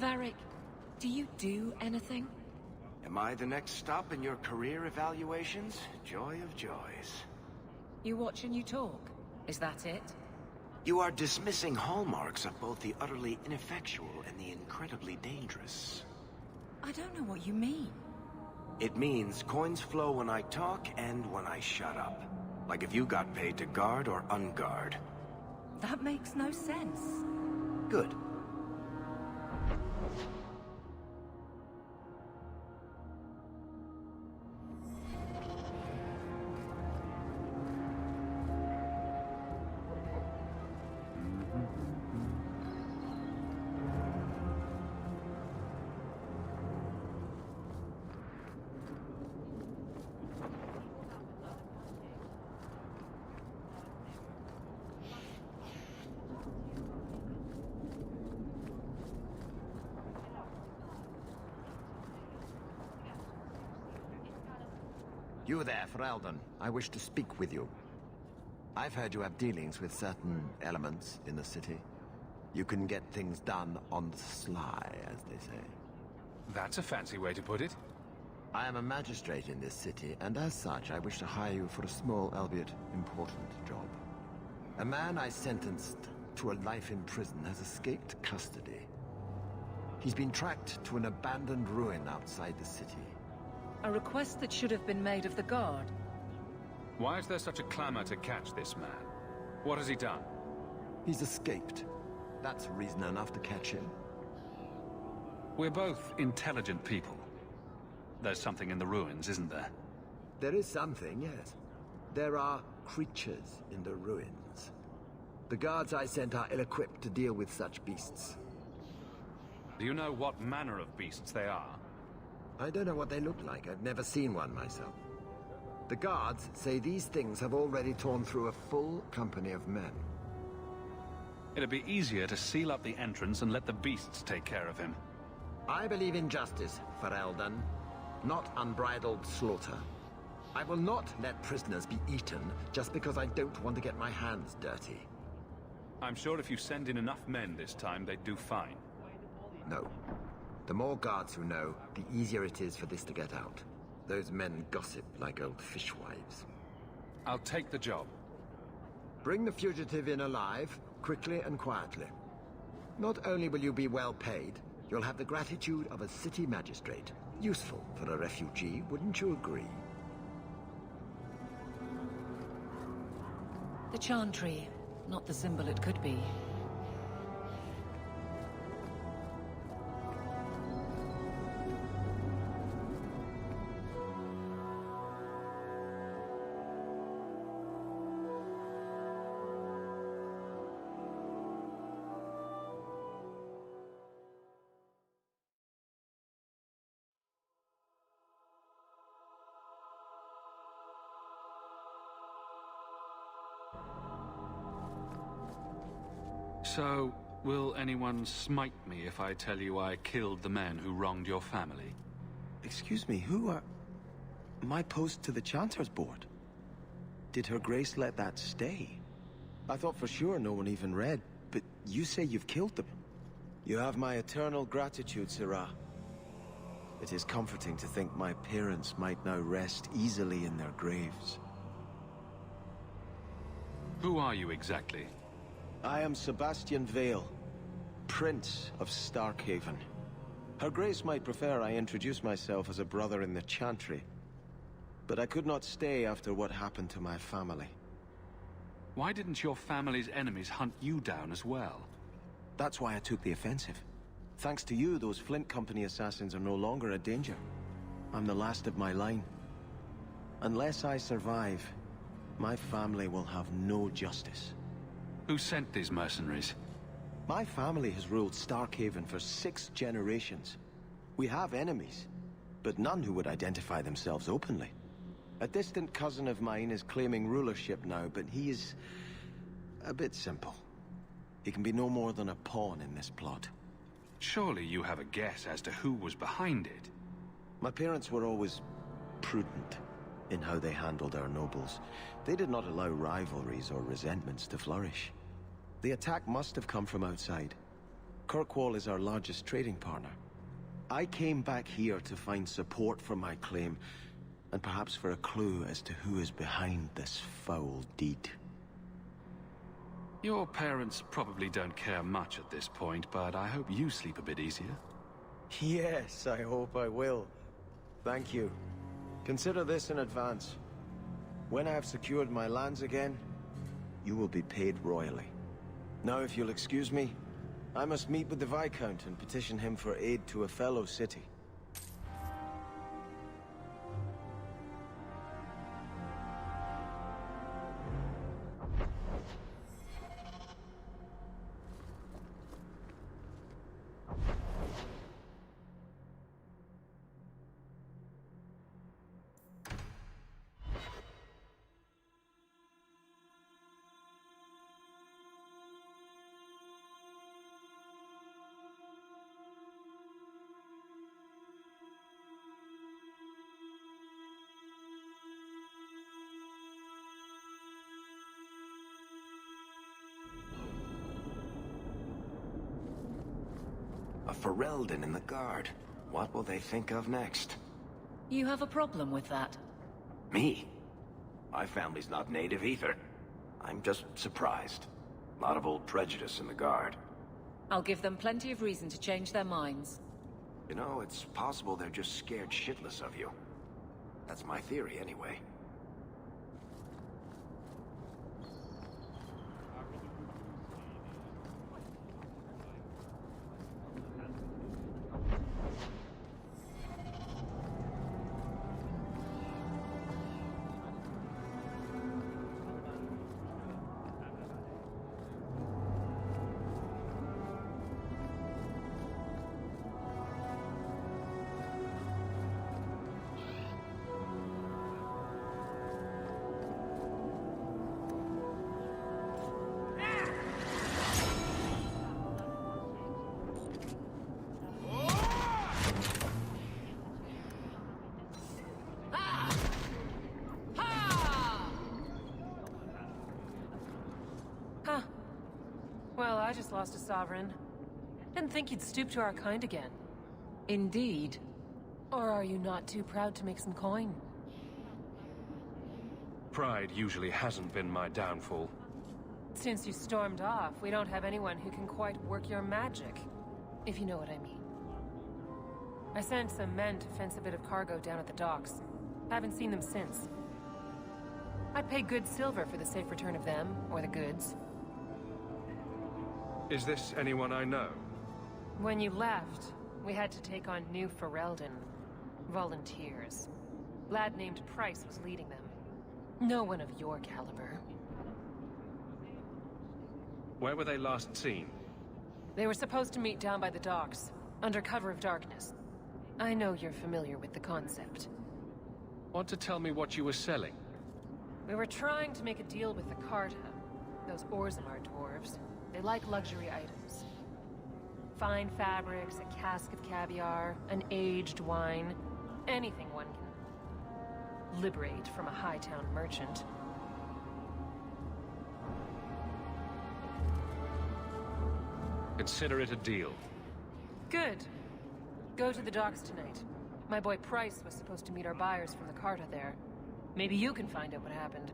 Varric, do you do anything? Am I the next stop in your career evaluations? Joy of joys. You watch and you talk. Is that it? You are dismissing hallmarks of both the utterly ineffectual and the incredibly dangerous. I don't know what you mean. It means coins flow when I talk and when I shut up. Like if you got paid to guard or unguard. That makes no sense. Good. You there, Ferelden. I wish to speak with you. I've heard you have dealings with certain elements in the city. You can get things done on the sly, as they say. That's a fancy way to put it. I am a magistrate in this city, and as such, I wish to hire you for a small, albeit important, job. A man I sentenced to a life in prison has escaped custody. He's been tracked to an abandoned ruin outside the city. A request that should have been made of the guard. Why is there such a clamor to catch this man? What has he done? He's escaped. That's reason enough to catch him. We're both intelligent people. There's something in the ruins, isn't there? There is something, yes. There are creatures in the ruins. The guards I sent are ill-equipped to deal with such beasts. Do you know what manner of beasts they are? I don't know what they look like. I've never seen one myself. The guards say these things have already torn through a full company of men. It'd be easier to seal up the entrance and let the beasts take care of him. I believe in justice, Ferelden, not unbridled slaughter. I will not let prisoners be eaten just because I don't want to get my hands dirty. I'm sure if you send in enough men this time, they'd do fine. No. The more guards who know, the easier it is for this to get out. Those men gossip like old fishwives. I'll take the job. Bring the fugitive in alive, quickly and quietly. Not only will you be well paid, you'll have the gratitude of a city magistrate. Useful for a refugee, wouldn't you agree? The Chantry, not the symbol it could be. So, will anyone smite me if I tell you I killed the men who wronged your family? Excuse me, who are... My post to the Chanter's board? Did Her Grace let that stay? I thought for sure no one even read, but you say you've killed them. You have my eternal gratitude, Sirah. It is comforting to think my parents might now rest easily in their graves. Who are you exactly? I am Sebastian Vale, Prince of Starkhaven. Her Grace might prefer I introduce myself as a brother in the Chantry, but I could not stay after what happened to my family. Why didn't your family's enemies hunt you down as well? That's why I took the offensive. Thanks to you, those Flint Company assassins are no longer a danger. I'm the last of my line. Unless I survive, my family will have no justice. Who sent these mercenaries? My family has ruled Starkhaven for 6 generations. We have enemies, but none who would identify themselves openly. A distant cousin of mine is claiming rulership now, but he is a bit simple. He can be no more than a pawn in this plot. Surely you have a guess as to who was behind it. My parents were always prudent in how they handled our nobles. They did not allow rivalries or resentments to flourish. The attack must have come from outside. Kirkwall is our largest trading partner. I came back here to find support for my claim, and perhaps for a clue as to who is behind this foul deed. Your parents probably don't care much at this point, but I hope you sleep a bit easier. Yes, I hope I will. Thank you. Consider this in advance. When I have secured my lands again, you will be paid royally. Now, if you'll excuse me, I must meet with the Viscount and petition him for aid to a fellow city. A Ferelden in the Guard. What will they think of next? You have a problem with that? Me? My family's not native either. I'm just surprised. A lot of old prejudice in the Guard. I'll give them plenty of reason to change their minds. You know, it's possible they're just scared shitless of you. That's my theory, anyway. Well, I just lost a sovereign. Didn't think you'd stoop to our kind again. Indeed. Or are you not too proud to make some coin? Pride usually hasn't been my downfall. Since you stormed off, we don't have anyone who can quite work your magic. If you know what I mean. I sent some men to fence a bit of cargo down at the docks. Haven't seen them since. I'd pay good silver for the safe return of them, or the goods. Is this anyone I know? When you left, we had to take on New Ferelden. Volunteers. Lad named Price was leading them. No one of your caliber. Where were they last seen? They were supposed to meet down by the docks, under cover of darkness. I know you're familiar with the concept. Want to tell me what you were selling? We were trying to make a deal with the Carta, those Orzammar dwarves. They like luxury items. Fine fabrics, a cask of caviar, an aged wine. Anything one can liberate from a Hightown merchant. Consider it a deal. Good. Go to the docks tonight. My boy Price was supposed to meet our buyers from the Carta there. Maybe you can find out what happened.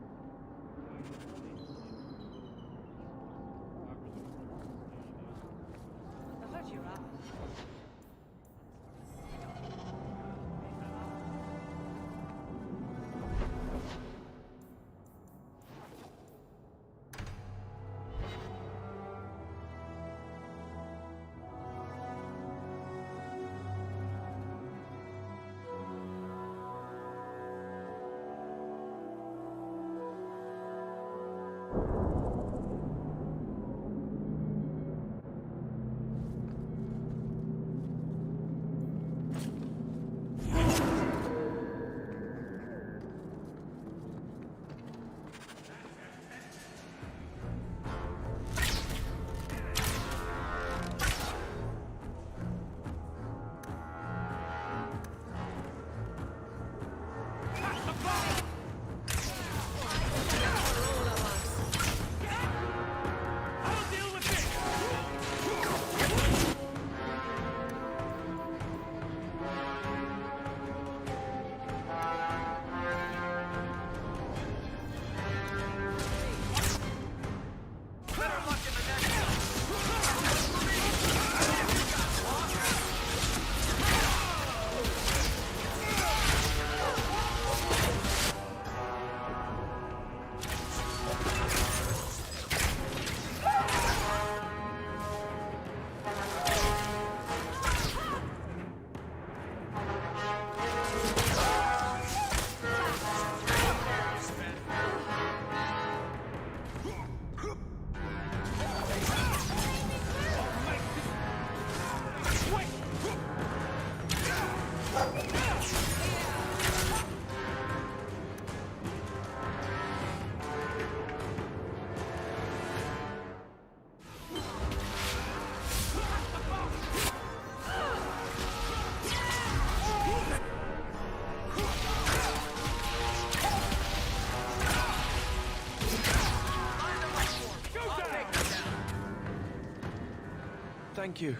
Thank you.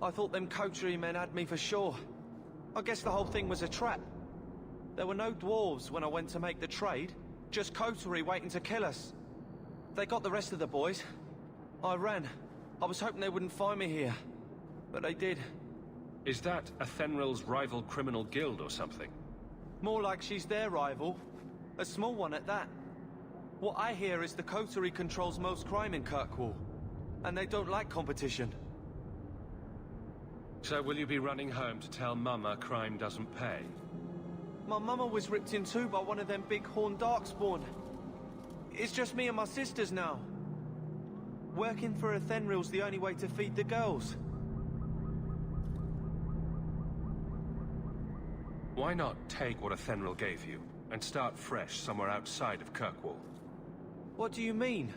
I thought them coterie men had me for sure. I guess the whole thing was a trap. There were no dwarves when I went to make the trade. Just coterie waiting to kill us. They got the rest of the boys. I ran. I was hoping they wouldn't find me here. But they did. Is that Athenril's rival criminal guild or something? More like she's their rival. A small one at that. What I hear is the coterie controls most crime in Kirkwall. And they don't like competition. So will you be running home to tell Mama crime doesn't pay? My mama was ripped in two by one of them big horned darkspawn. It's just me and my sisters now. Working for Athenril's the only way to feed the girls. Why not take what Athenril gave you, and start fresh somewhere outside of Kirkwall? What do you mean?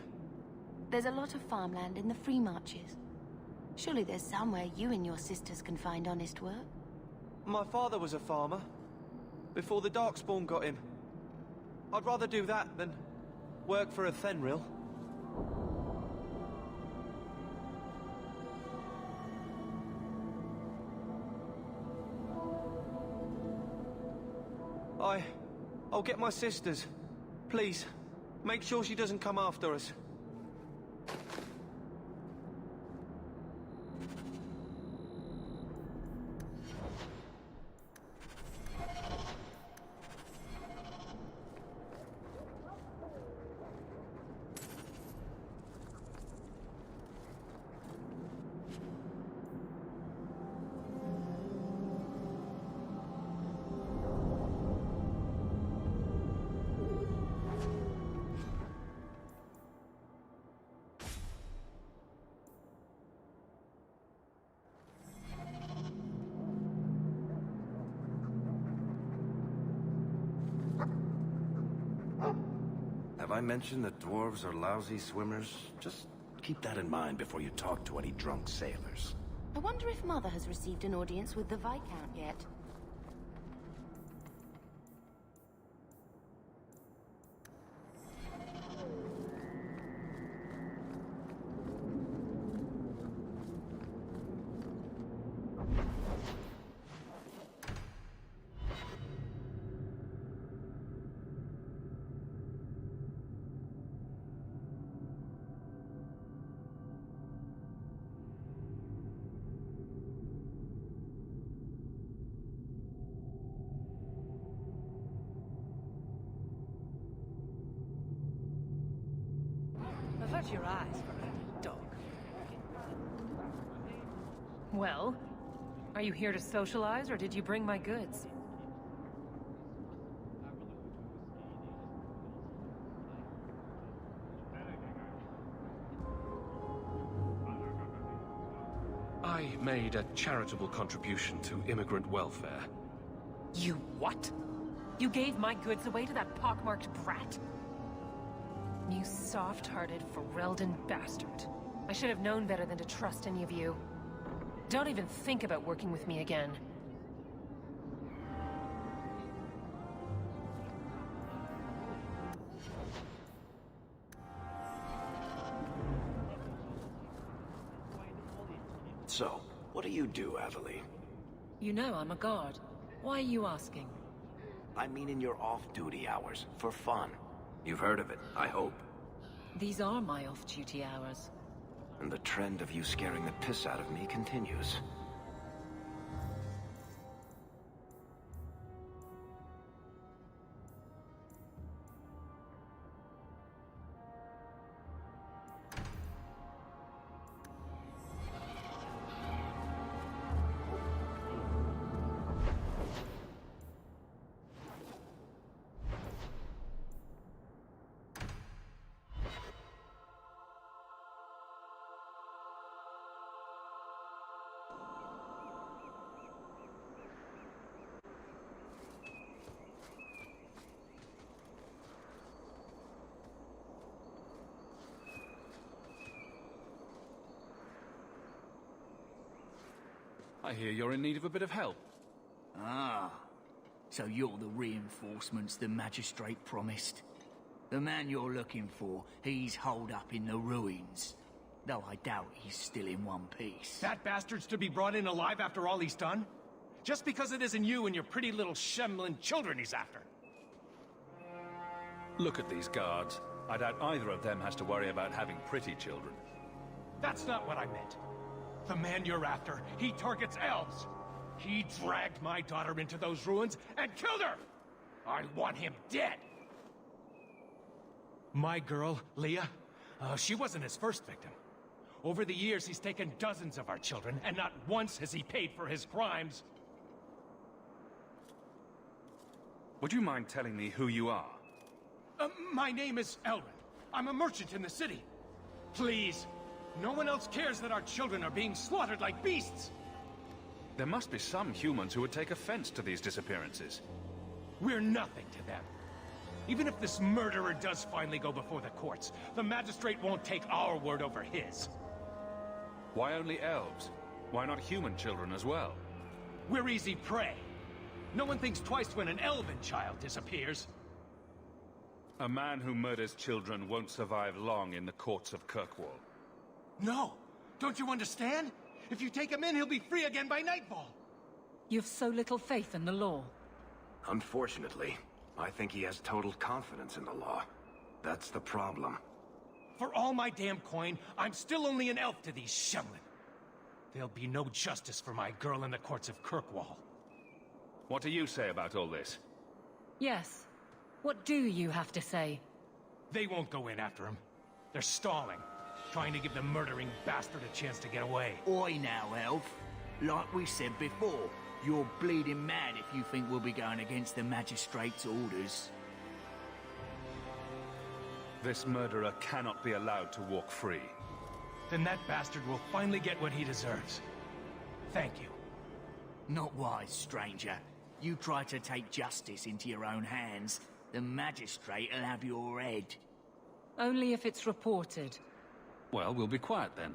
There's a lot of farmland in the Free Marches. Surely there's somewhere you and your sisters can find honest work. My father was a farmer. Before the Darkspawn got him. I'd rather do that than work for Athenril. I'll get my sisters. Please, make sure she doesn't come after us. Have I mentioned that dwarves are lousy swimmers? Just keep that in mind before you talk to any drunk sailors. I wonder if Mother has received an audience with the Viscount yet. Avert your eyes for a dog. Well, are you here to socialize, or did you bring my goods? I made a charitable contribution to immigrant welfare. You what? You gave my goods away to that pockmarked brat? You soft-hearted Ferelden bastard. I should have known better than to trust any of you. Don't even think about working with me again. So, what do you do, Avelie? You know I'm a guard. Why are you asking? I mean in your off-duty hours, for fun. You've heard of it, I hope. These are my off-duty hours. And the trend of you scaring the piss out of me continues. I hear you're in need of a bit of help. Ah, so you're the reinforcements the magistrate promised. The man you're looking for, he's holed up in the ruins. Though I doubt he's still in one piece. That bastard's to be brought in alive after all he's done? Just because it isn't you and your pretty little Shemlin children he's after. Look at these guards. I doubt either of them has to worry about having pretty children. That's not what I meant. The man you're after, he targets elves. He dragged my daughter into those ruins and killed her! I want him dead! My girl, Leah, she wasn't his first victim. Over the years, he's taken dozens of our children, and not once has he paid for his crimes. Would you mind telling me who you are? My name is Elrin. I'm a merchant in the city. Please, no one else cares that our children are being slaughtered like beasts. There must be some humans who would take offense to these disappearances. We're nothing to them. Even if this murderer does finally go before the courts, the magistrate won't take our word over his. Why only elves? Why not human children as well? We're easy prey. No one thinks twice when an elven child disappears. A man who murders children won't survive long in the courts of Kirkwall. No! Don't you understand? If you take him in, he'll be free again by nightfall! You've so little faith in the law. Unfortunately, I think he has total confidence in the law. That's the problem. For all my damn coin, I'm still only an elf to these Shemlin. There'll be no justice for my girl in the courts of Kirkwall. What do you say about all this? Yes. What do you have to say? They won't go in after him. They're stalling, trying to give the murdering bastard a chance to get away. Oi now, elf. Like we said before, you're bleeding mad if you think we'll be going against the magistrate's orders. This murderer cannot be allowed to walk free. Then that bastard will finally get what he deserves. Thank you. Not wise, stranger. You try to take justice into your own hands, the magistrate'll have your head. Only if it's reported. Well, we'll be quiet then.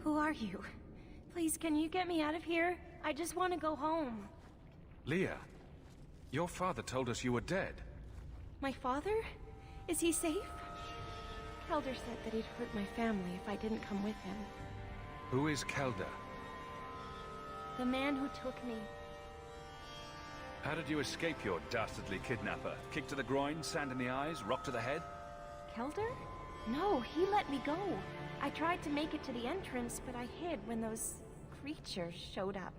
Who are you? Please, can you get me out of here? I just want to go home. Leah, your father told us you were dead. My father? Is he safe? Kelder said that he'd hurt my family if I didn't come with him. Who is Kelder? The man who took me. How did you escape your dastardly kidnapper? Kick to the groin, sand in the eyes, rock to the head? Kelder? No, he let me go. I tried to make it to the entrance, but I hid when those creatures showed up.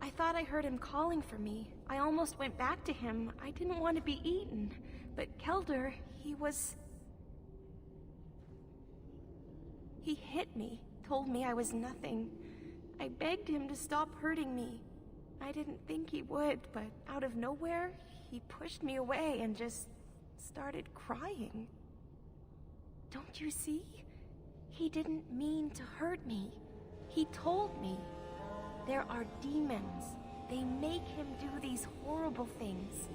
I thought I heard him calling for me. I almost went back to him. I didn't want to be eaten. But Kelder, he hit me, told me I was nothing. I begged him to stop hurting me. I didn't think he would, but out of nowhere, he pushed me away and just started crying. Don't you see? He didn't mean to hurt me. He told me. There are demons. They make him do these horrible things.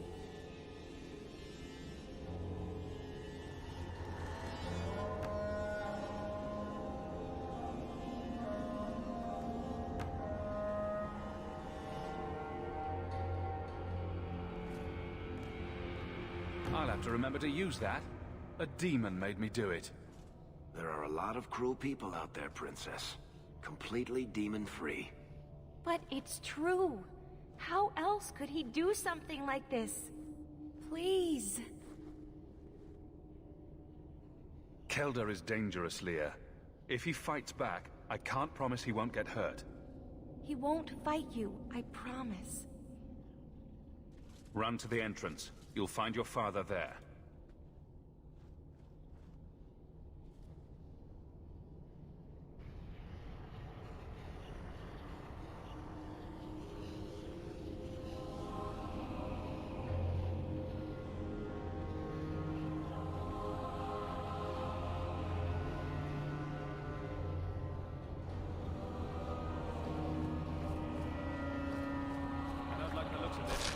I'll have to remember to use that. A demon made me do it. There are a lot of cruel people out there, Princess. Completely demon-free. But it's true. How else could he do something like this? Please. Kelder is dangerous, Leah. If he fights back, I can't promise he won't get hurt. He won't fight you, I promise. Run to the entrance. You'll find your father there. I don't like the looks of this.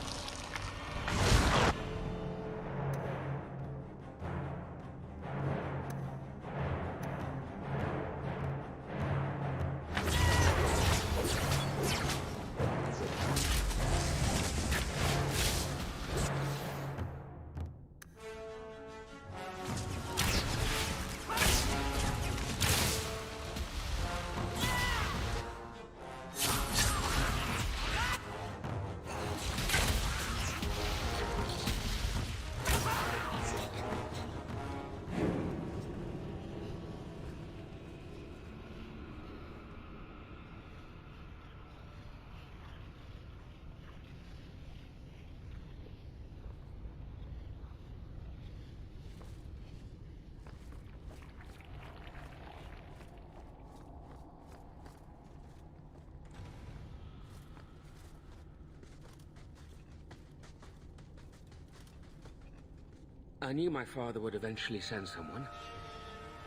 I knew my father would eventually send someone.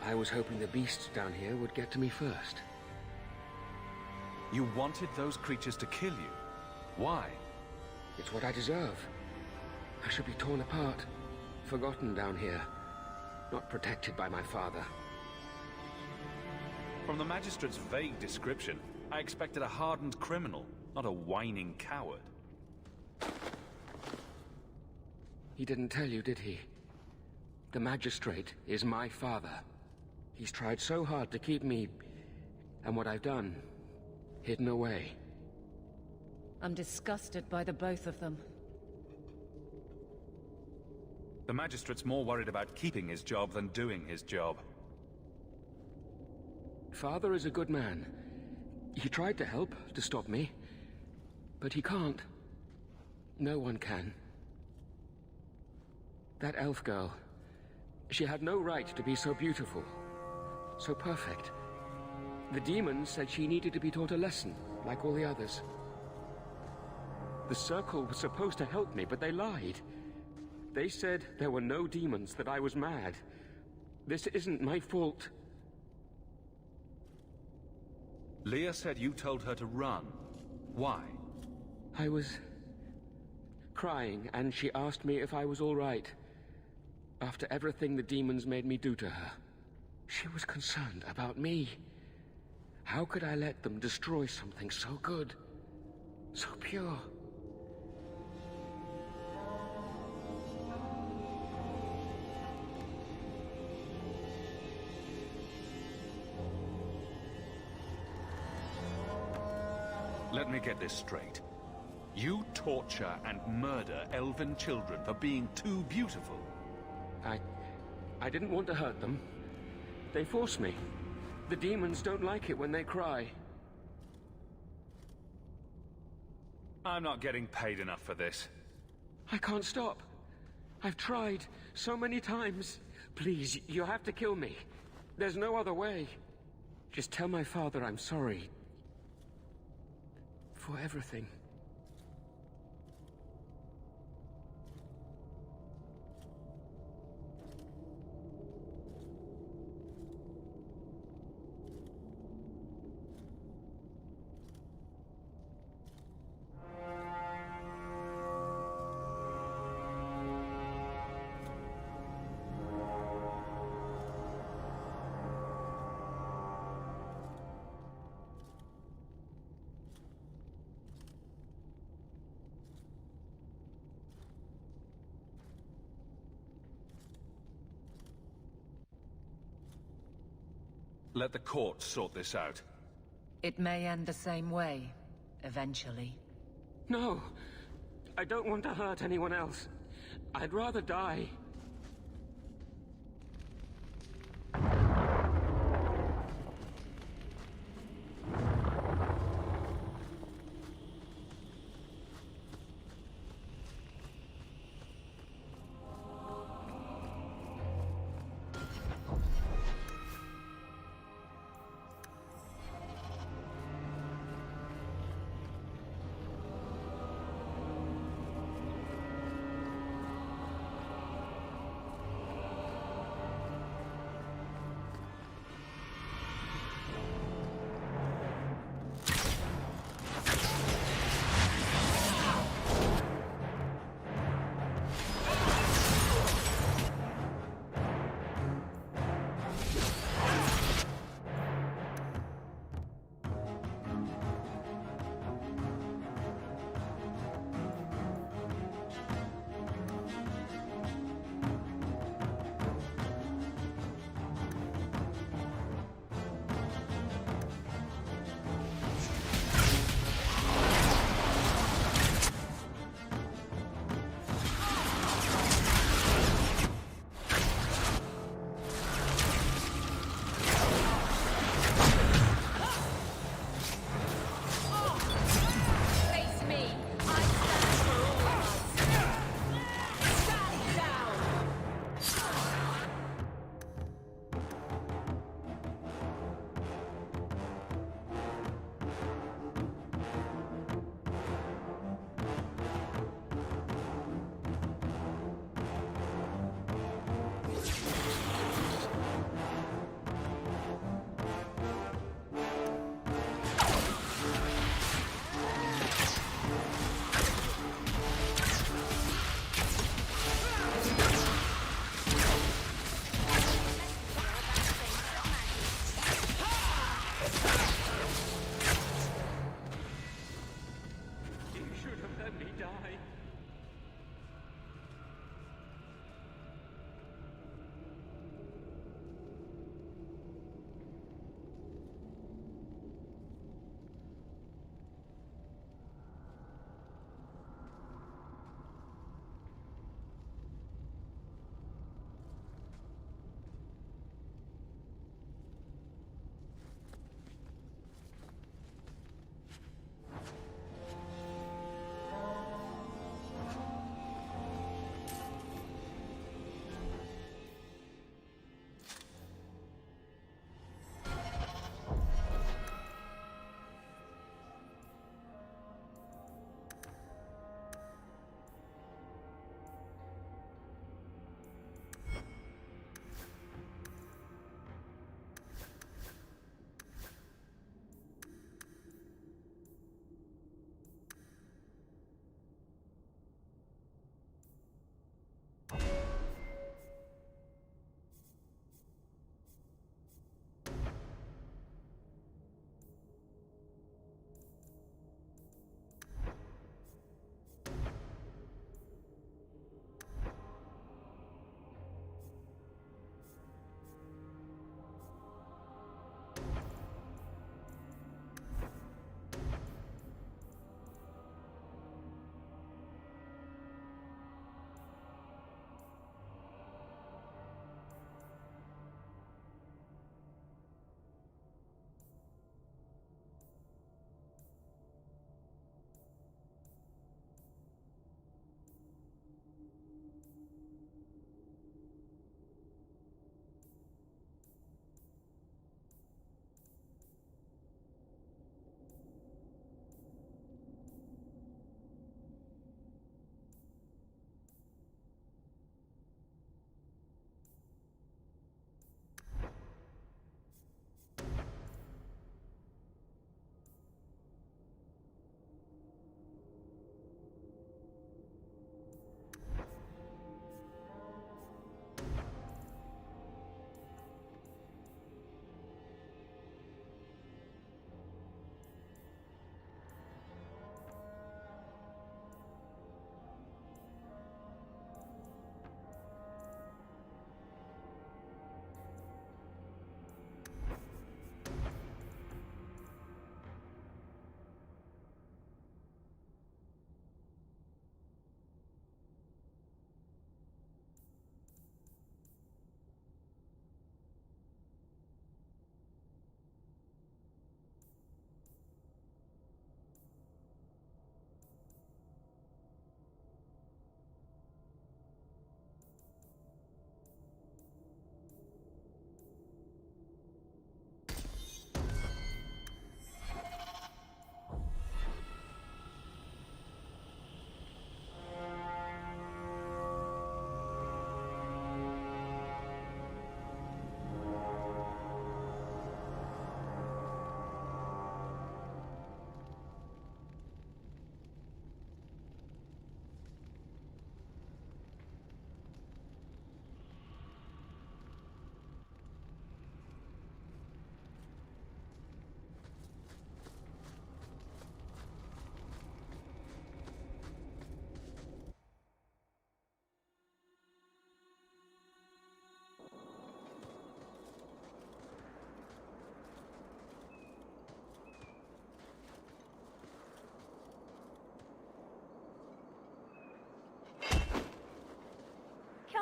I was hoping the beasts down here would get to me first. You wanted those creatures to kill you? Why? It's what I deserve. I should be torn apart, forgotten down here, not protected by my father. From the Magistrate's vague description, I expected a hardened criminal, not a whining coward. He didn't tell you, did he? The Magistrate is my father. He's tried so hard to keep me, and what I've done, hidden away. I'm disgusted by the both of them. The Magistrate's more worried about keeping his job than doing his job. Father is a good man. He tried to help, to stop me. But he can't. No one can. That elf girl, she had no right to be so beautiful, so perfect. The demons said she needed to be taught a lesson, like all the others. The Circle was supposed to help me, but they lied. They said there were no demons, that I was mad. This isn't my fault. Leah said you told her to run. Why? I was crying, and she asked me if I was all right. After everything the demons made me do to her, she was concerned about me. How could I let them destroy something so good? So pure? Let me get this straight. You torture and murder elven children for being too beautiful. I didn't want to hurt them. They forced me. The demons don't like it when they cry. I'm not getting paid enough for this. I can't stop. I've tried so many times. Please, you have to kill me. There's no other way. Just tell my father I'm sorry. For everything. Let the court sort this out. It may end the same way, eventually. No! I don't want to hurt anyone else. I'd rather die.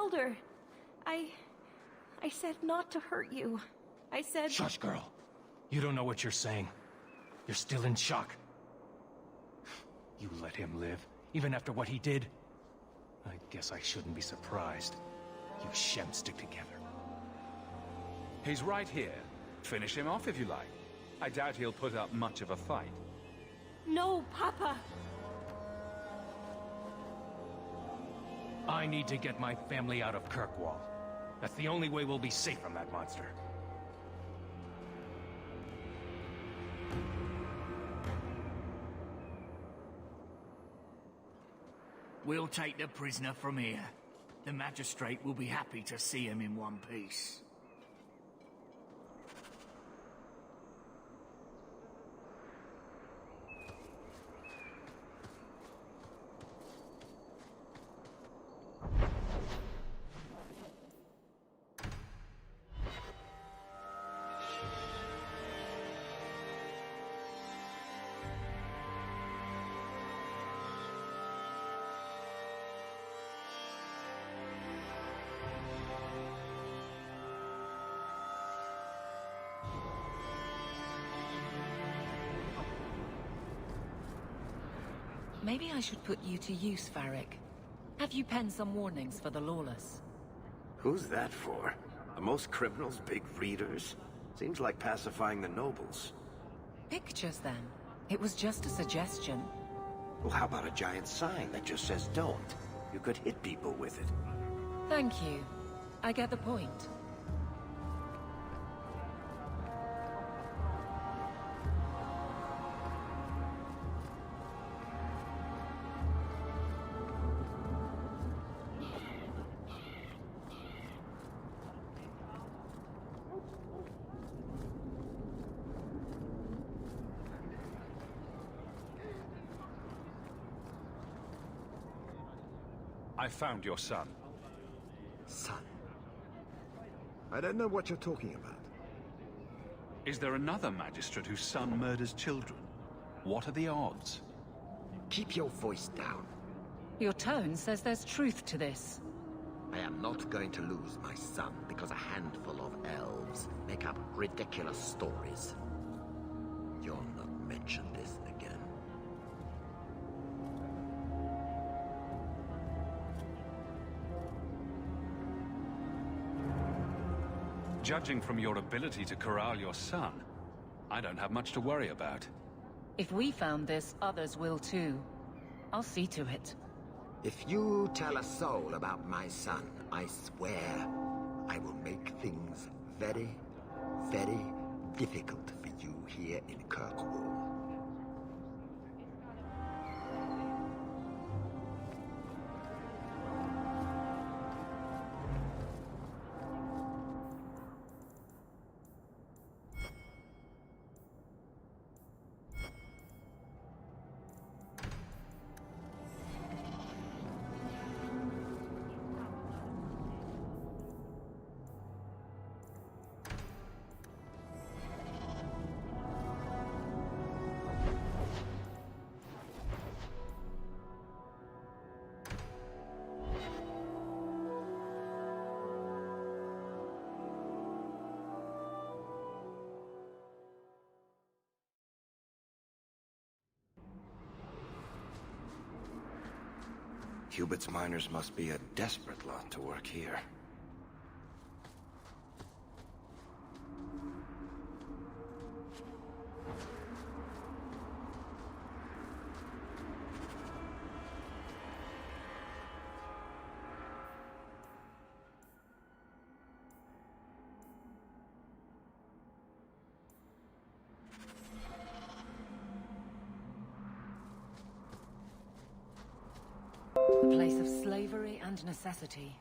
Elder. I said not to hurt you. I said... Shush, girl. You don't know what you're saying. You're still in shock. You let him live, even after what he did? I guess I shouldn't be surprised. You Shem stick together. He's right here. Finish him off if you like. I doubt he'll put up much of a fight. No, Papa! I need to get my family out of Kirkwall. That's the only way we'll be safe from that monster. We'll take the prisoner from here. The magistrate will be happy to see him in one piece. Maybe I should put you to use, Varric. Have you penned some warnings for the lawless? Who's that for? Are most criminals big readers? Seems like pacifying the nobles. Pictures, then. It was just a suggestion. Well, how about a giant sign that just says don't? You could hit people with it. Thank you. I get the point. I found your son. Son? I don't know what you're talking about. Is there another magistrate whose son murders children? What are the odds? Keep your voice down. Your tone says there's truth to this. I am not going to lose my son because a handful of elves make up ridiculous stories. You'll not mention this again. Judging from your ability to corral your son, I don't have much to worry about. If we found this, others will too. I'll see to it. If you tell a soul about my son, I swear I will make things very, very difficult for you here in Kirkwall. Hubert's miners must be a desperate lot to work here. A place of slavery and necessity.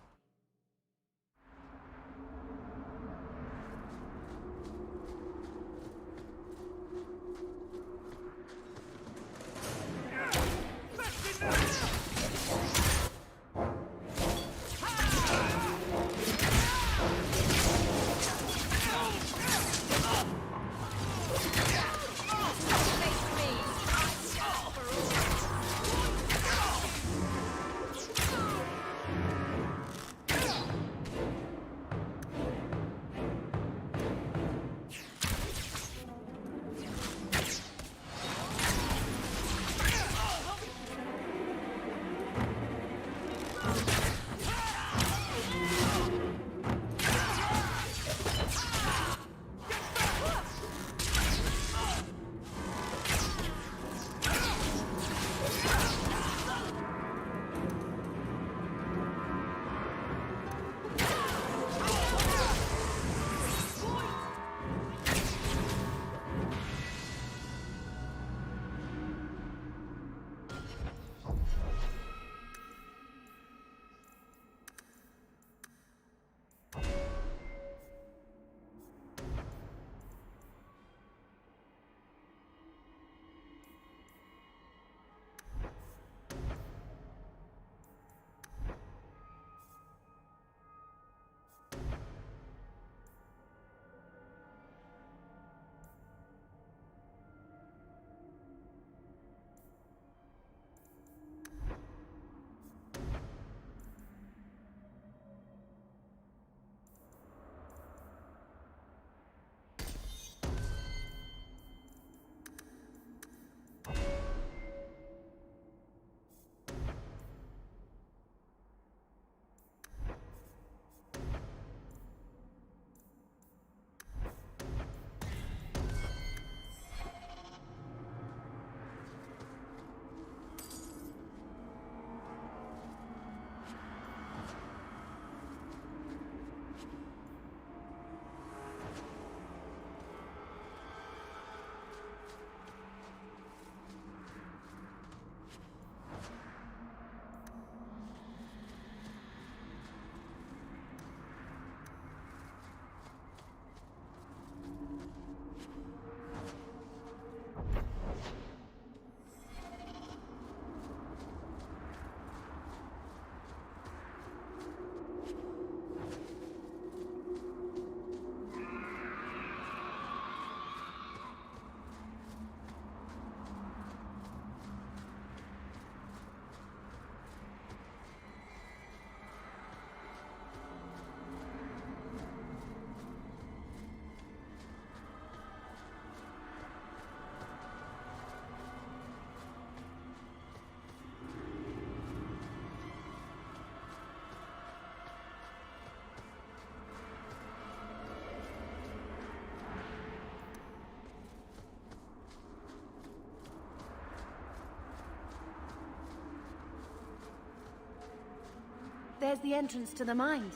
there's the entrance to the mines.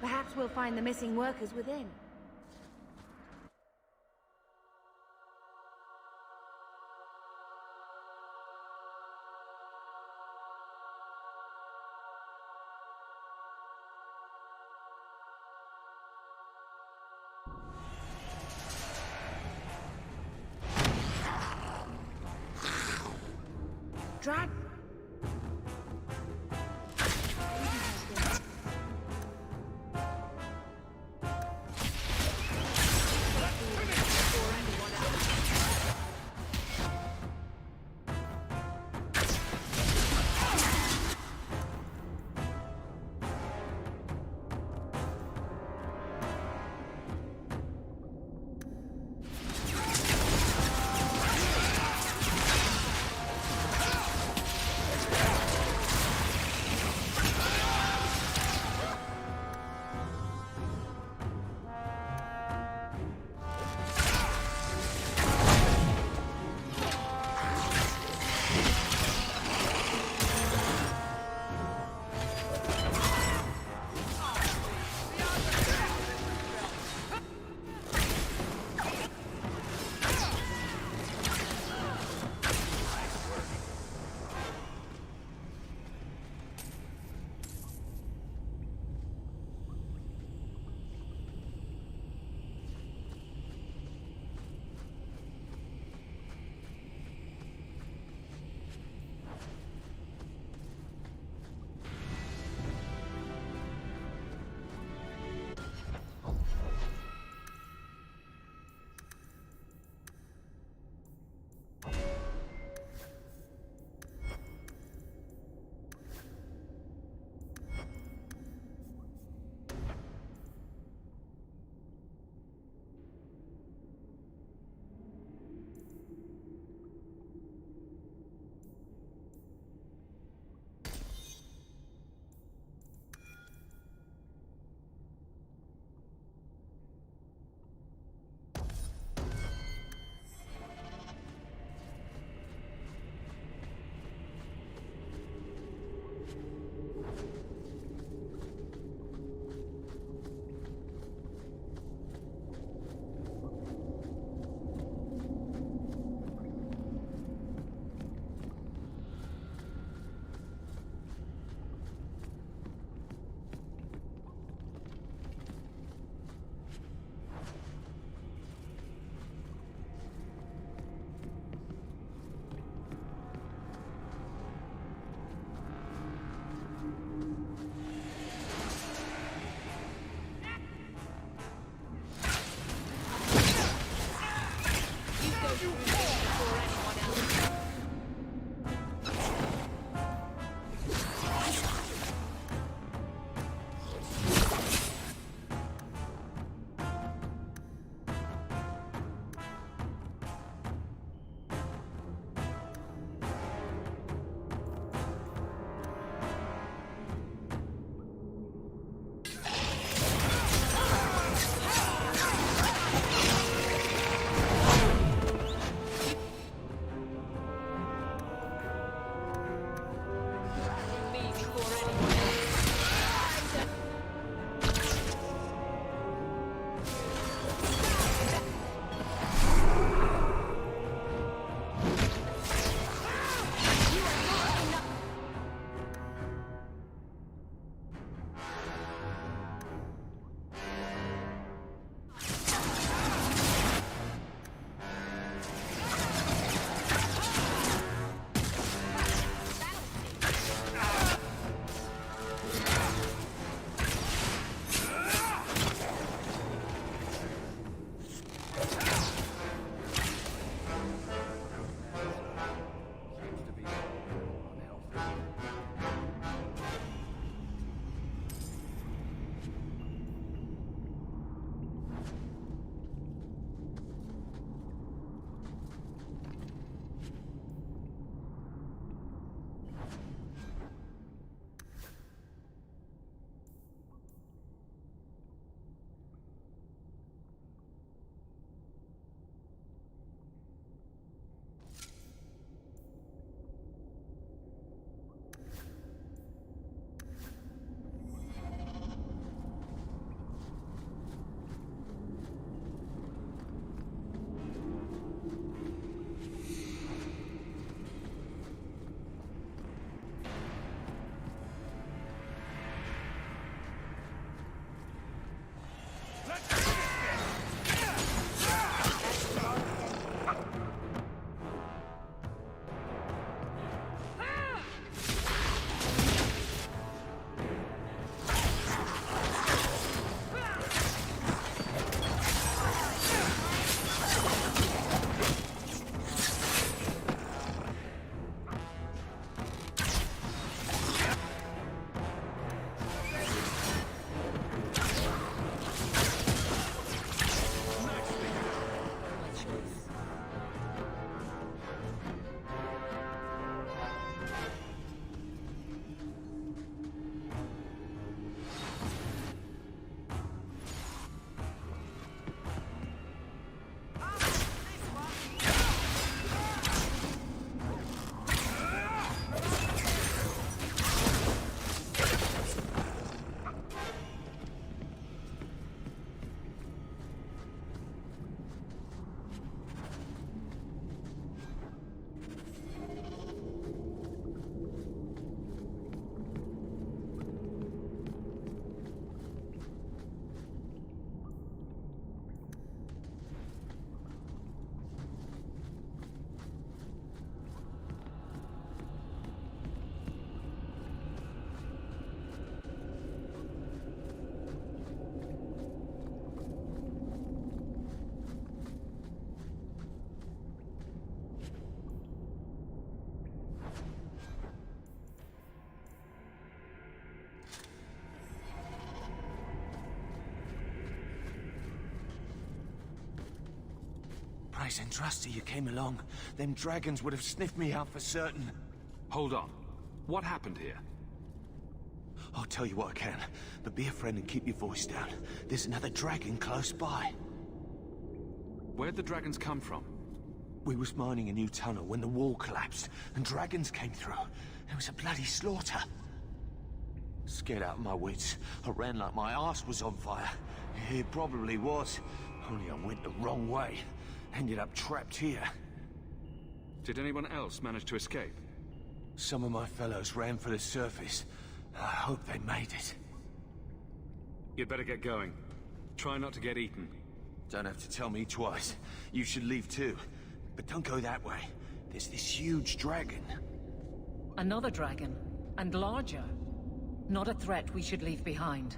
Perhaps we'll find the missing workers within. Drag. nice and trusty you came along. Them dragons would have sniffed me out for certain. Hold on. What happened here? I'll tell you what I can, but be a friend and keep your voice down. There's another dragon close by. Where'd the dragons come from? We was mining a new tunnel when the wall collapsed, and dragons came through. It was a bloody slaughter. Scared out of my wits, I ran like my arse was on fire. It probably was, only I went the wrong way. Ended up trapped here. Did anyone else manage to escape? Some of my fellows ran for the surface. I hope they made it. You'd better get going. Try not to get eaten. Don't have to tell me twice. You should leave too. But don't go that way. There's this huge dragon. Another dragon, and larger. Not a threat we should leave behind.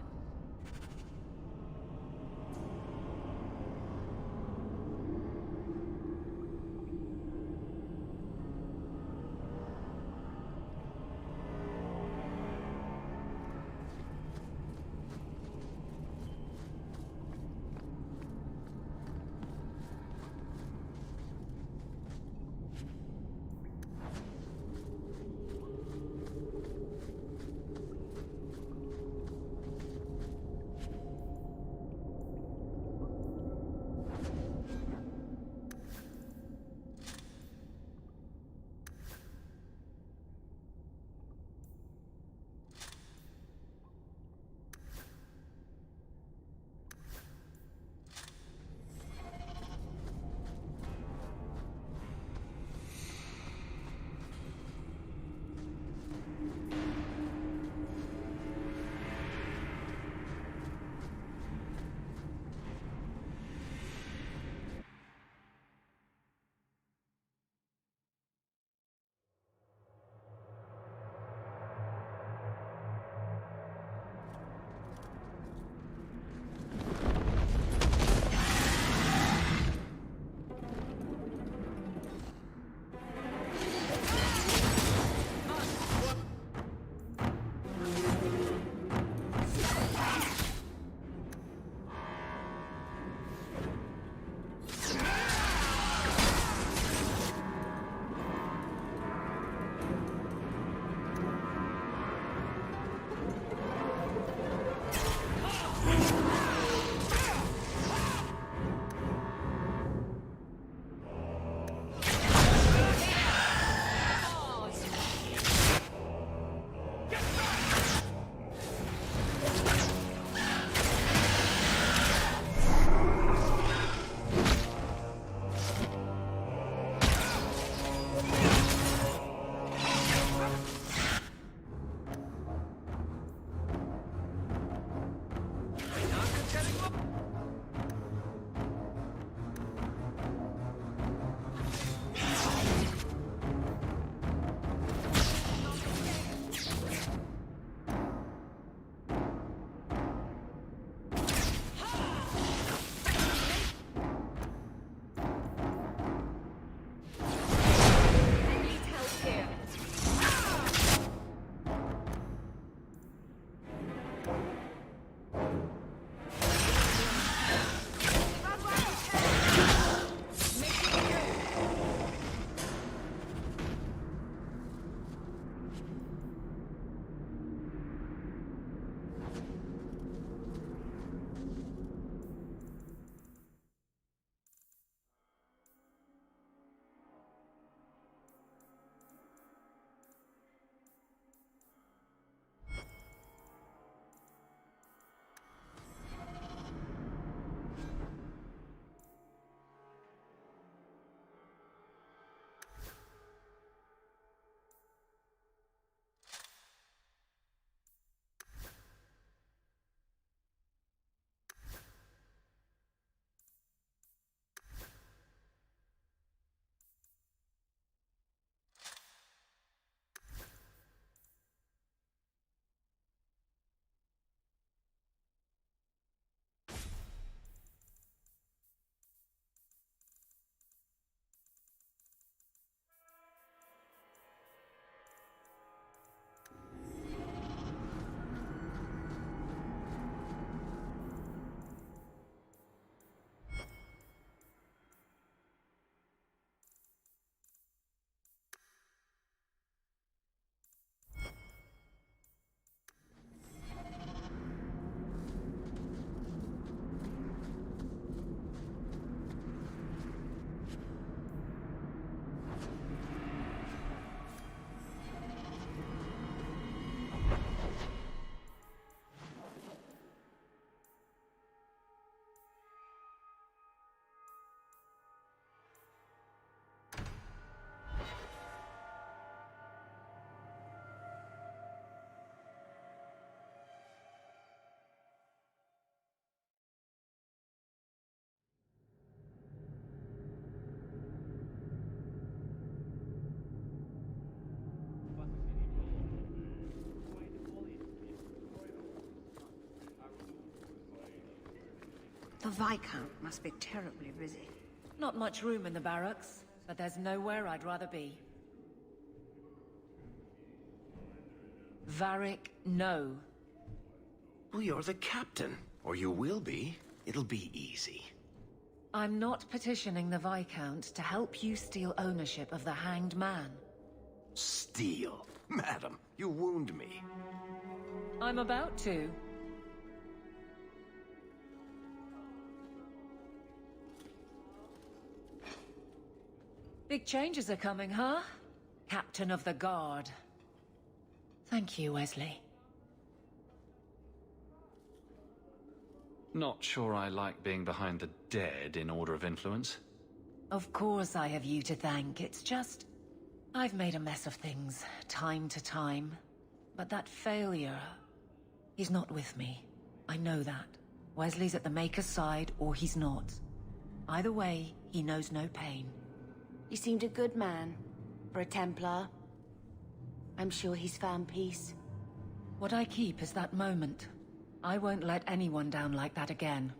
The Viscount must be terribly busy. Not much room in the barracks, but there's nowhere I'd rather be. Varric, no. Well, you're the captain. Or you will be. It'll be easy. I'm not petitioning the Viscount to help you steal ownership of the Hanged Man. Steal? Madam, you wound me. I'm about to. Big changes are coming, huh? Captain of the Guard. Thank you, Wesley. Not sure I like being behind the dead in order of influence. Of course I have you to thank. It's just... I've made a mess of things, time to time. But that failure... He's not with me. I know that. Wesley's at the Maker's side, or he's not. Either way, he knows no pain. He seemed a good man. For a Templar. I'm sure he's found peace. What I keep is that moment. I won't let anyone down like that again.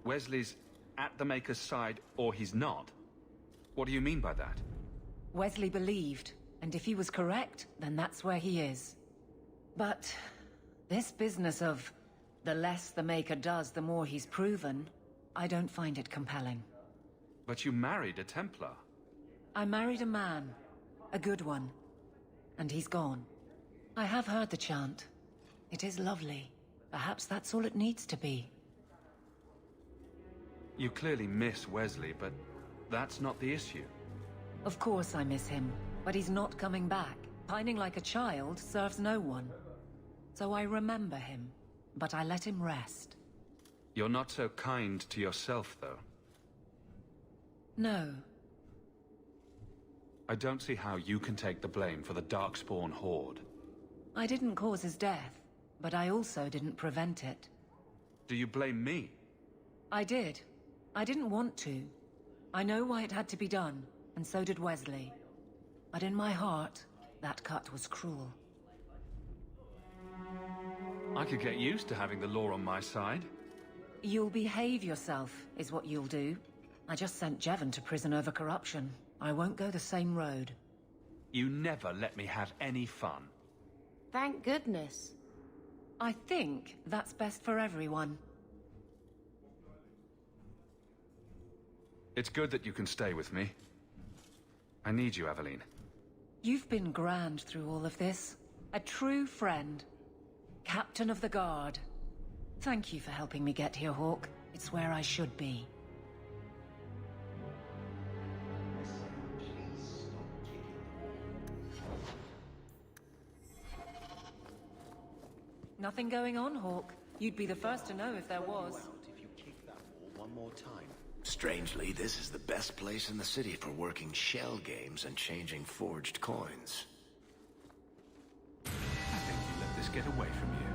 Wesley's at the Maker's side, or he's not? What do you mean by that? Wesley believed, and if he was correct, then that's where he is. But this business of the less the Maker does, the more he's proven, I don't find it compelling. But you married a Templar. I married a man. A good one. And he's gone. I have heard the chant. It is lovely. Perhaps that's all it needs to be. You clearly miss Wesley, but that's not the issue. Of course I miss him, but he's not coming back. Pining like a child serves no one. So I remember him, but I let him rest. You're not so kind to yourself, though. No. I don't see how you can take the blame for the Darkspawn Horde. I didn't cause his death, but I also didn't prevent it. Do you blame me? I did. I didn't want to. I know why it had to be done, and so did Wesley. But in my heart, that cut was cruel. I could get used to having the law on my side. You'll behave yourself, is what you'll do. I just sent Jevon to prison over corruption. I won't go the same road. You never let me have any fun. Thank goodness. I think that's best for everyone. It's good that you can stay with me. I need you, Aveline. You've been grand through all of this. A true friend. Captain of the Guard. Thank you for helping me get here, Hawke. It's where I should be. Nothing going on, Hawke. You'd be the first to know if there was. If you kick that wall one more time. Strangely, this is the best place in the city for working shell games and changing forged coins. I think you let this get away from you.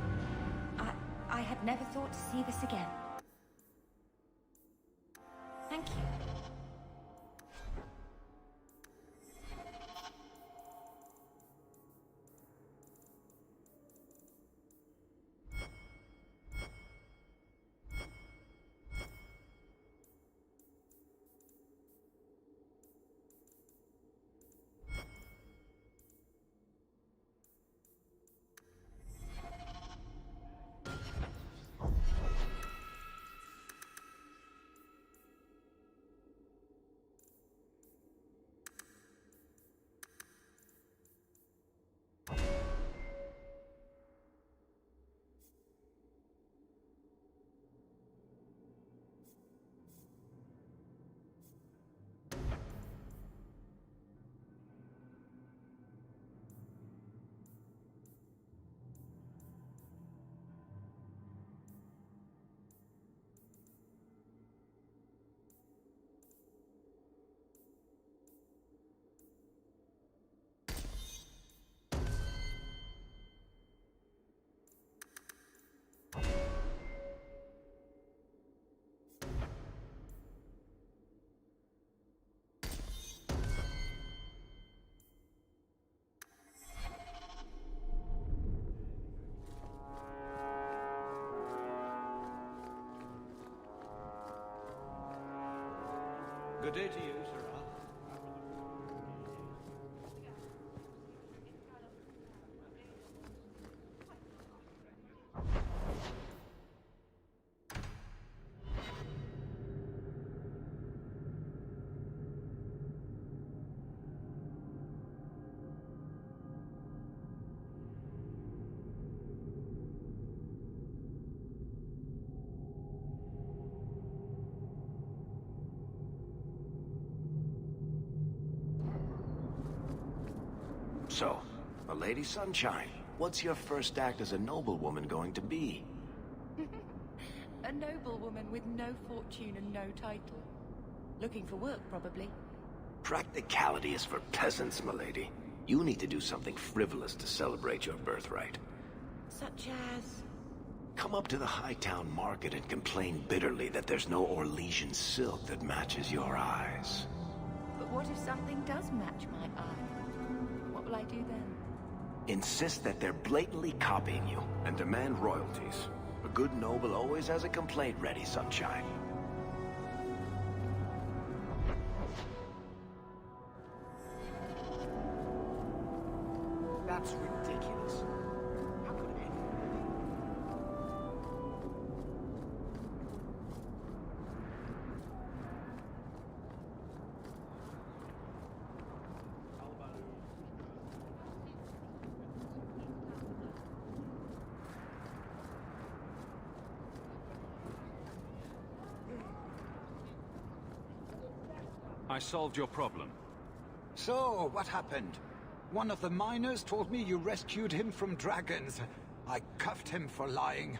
I had never thought to see this again. Thank you. Good day to you, Sarah. So, a Lady Sunshine, what's your first act as a noblewoman going to be? A noblewoman with no fortune and no title. Looking for work, probably. Practicality is for peasants, milady. You need to do something frivolous to celebrate your birthright. Such as... Come up to the Hightown Market and complain bitterly that there's no Orlesian silk that matches your eyes. But what if something does match my eye? What will I do then? Insist that they're blatantly copying you, and demand royalties. A good noble always has a complaint ready, Sunshine. That's ridiculous. How could anyone... I solved your problem. So, what happened? One of the miners told me you rescued him from dragons. I cuffed him for lying.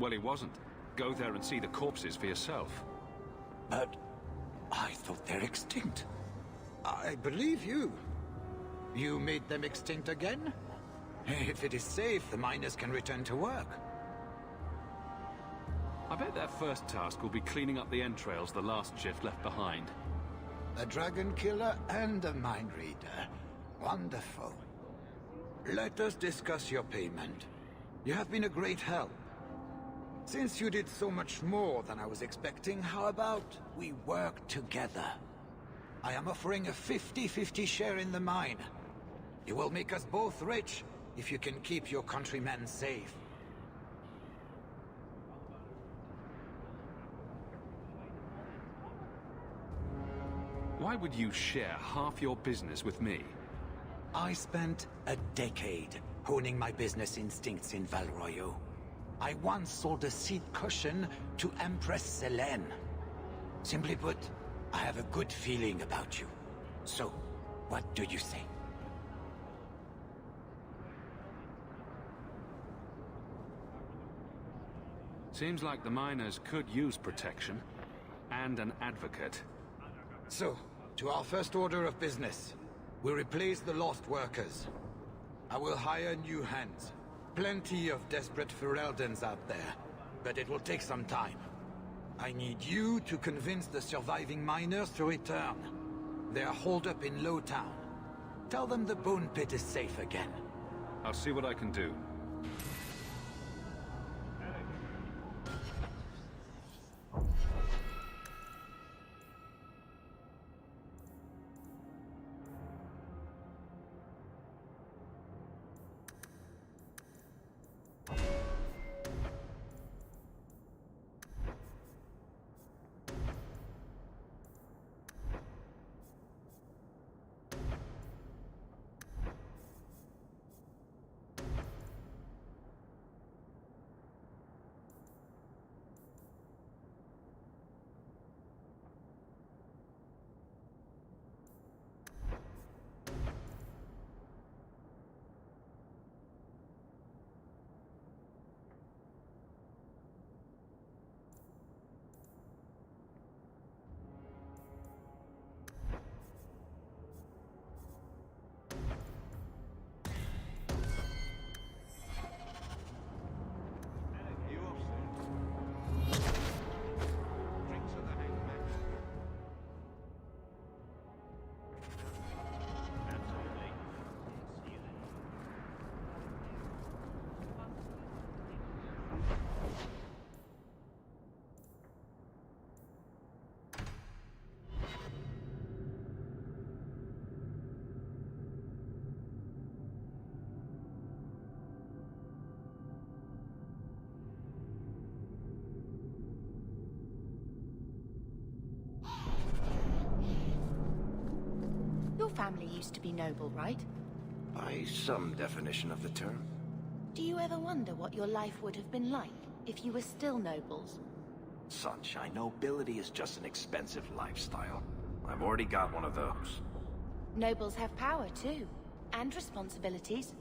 Well, he wasn't. Go there and see the corpses for yourself. But I thought they're extinct. I believe you. You made them extinct again? If it is safe, the miners can return to work. I bet their first task will be cleaning up the entrails the last shift left behind. A dragon killer and a mind reader. Wonderful. Let us discuss your payment. You have been a great help. Since you did so much more than I was expecting, how about we work together? I am offering a 50-50 share in the mine. It will make us both rich if you can keep your countrymen safe. Why would you share half your business with me? I spent a decade honing my business instincts in Val Royeaux. I once sold a seat cushion to Empress Selene. Simply put, I have a good feeling about you. So, what do you say? Seems like the miners could use protection. And an advocate. So, to our first order of business. We replace the lost workers. I will hire new hands. Plenty of desperate Ferelden's out there, but it will take some time. I need you to convince the surviving miners to return. They are holed up in Lowtown. Tell them the Bone Pit is safe again. I'll see what I can do. used to be noble, right? By some definition of the term. Do you ever wonder what your life would have been like if you were still nobles? Sunshine, nobility is just an expensive lifestyle. I've already got one of those. Nobles have power, too. And responsibilities.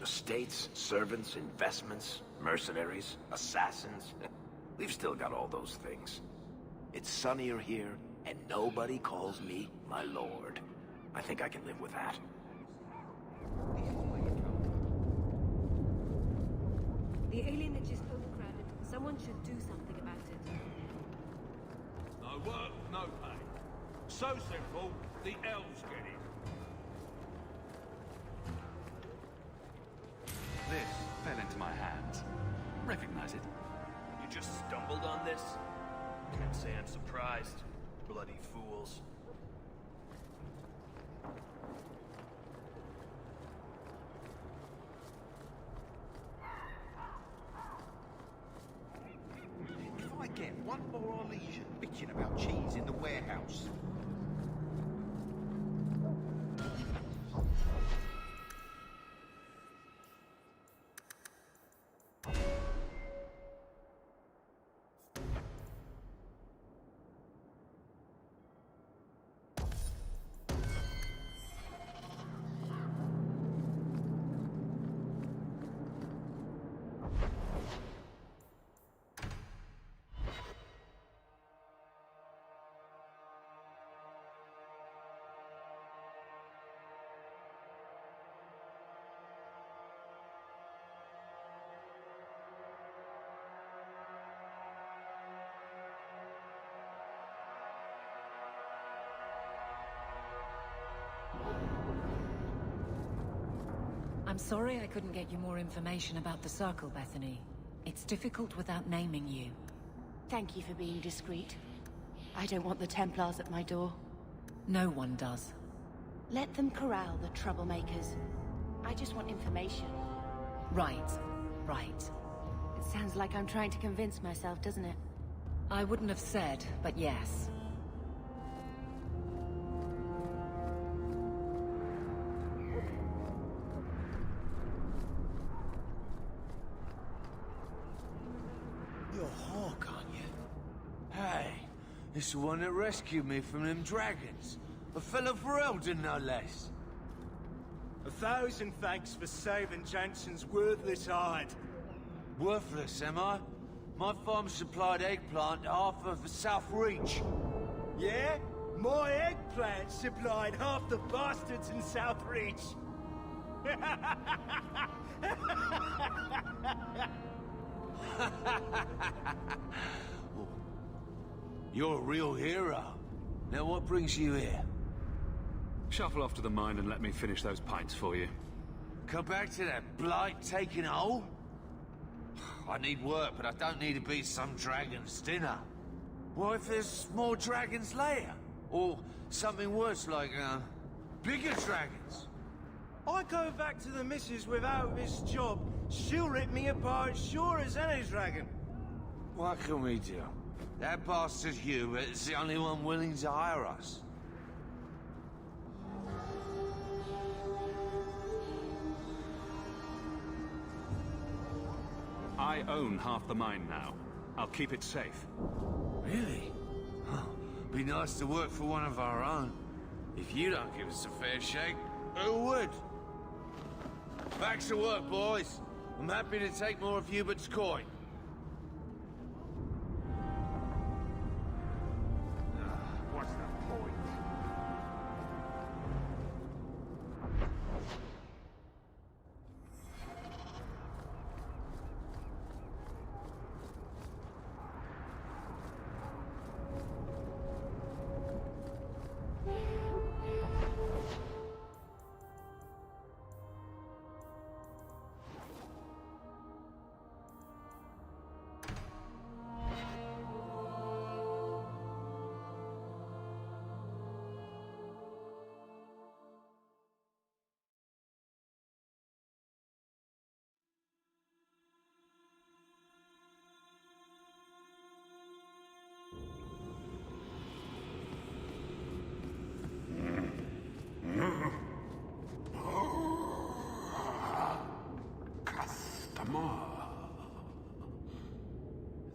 Estates, servants, investments, mercenaries, assassins. We've still got all those things. It's sunnier here, and nobody calls me my lord. I think I can live with that. The alienage is overcrowded. Someone should do something about it. No work, no pay. So simple, the elves get it. This fell into my hands. Recognize it? You just stumbled on this? Can't say I'm surprised. Bloody fools. If I get one more Arlesian bitching about cheese in the warehouse. I'm sorry I couldn't get you more information about the Circle, Bethany. It's difficult without naming you. Thank you for being discreet. I don't want the Templars at my door. No one does. Let them corral the troublemakers. I just want information. Right. Right. It sounds like I'm trying to convince myself, doesn't it? I wouldn't have said, but yes. You're Hawk, aren't you? Hey, it's the one that rescued me from them dragons. A fellow Ferelden, no less. 1,000 thanks for saving Jansen's worthless hide. Worthless, am I? My farm supplied eggplant to half of the South Reach. Yeah? My eggplant supplied half the bastards in South Reach. You're a real hero. Now what brings you here? Shuffle off to the mine and let me finish those pints for you. Come back to that blight taking hold? I need work, but I don't need to be some dragon's dinner. What if there's more dragons later? Or something worse like, bigger dragons? I go back to the missus without this job. She'll rip me apart sure as any dragon. What can we do? That bastard Hubert is the only one willing to hire us. I own half the mine now. I'll keep it safe. Really? Huh. Be nice to work for one of our own. If you don't give us a fair shake, who would? Back to work, boys. I'm happy to take more of Hubert's coin. What's the point?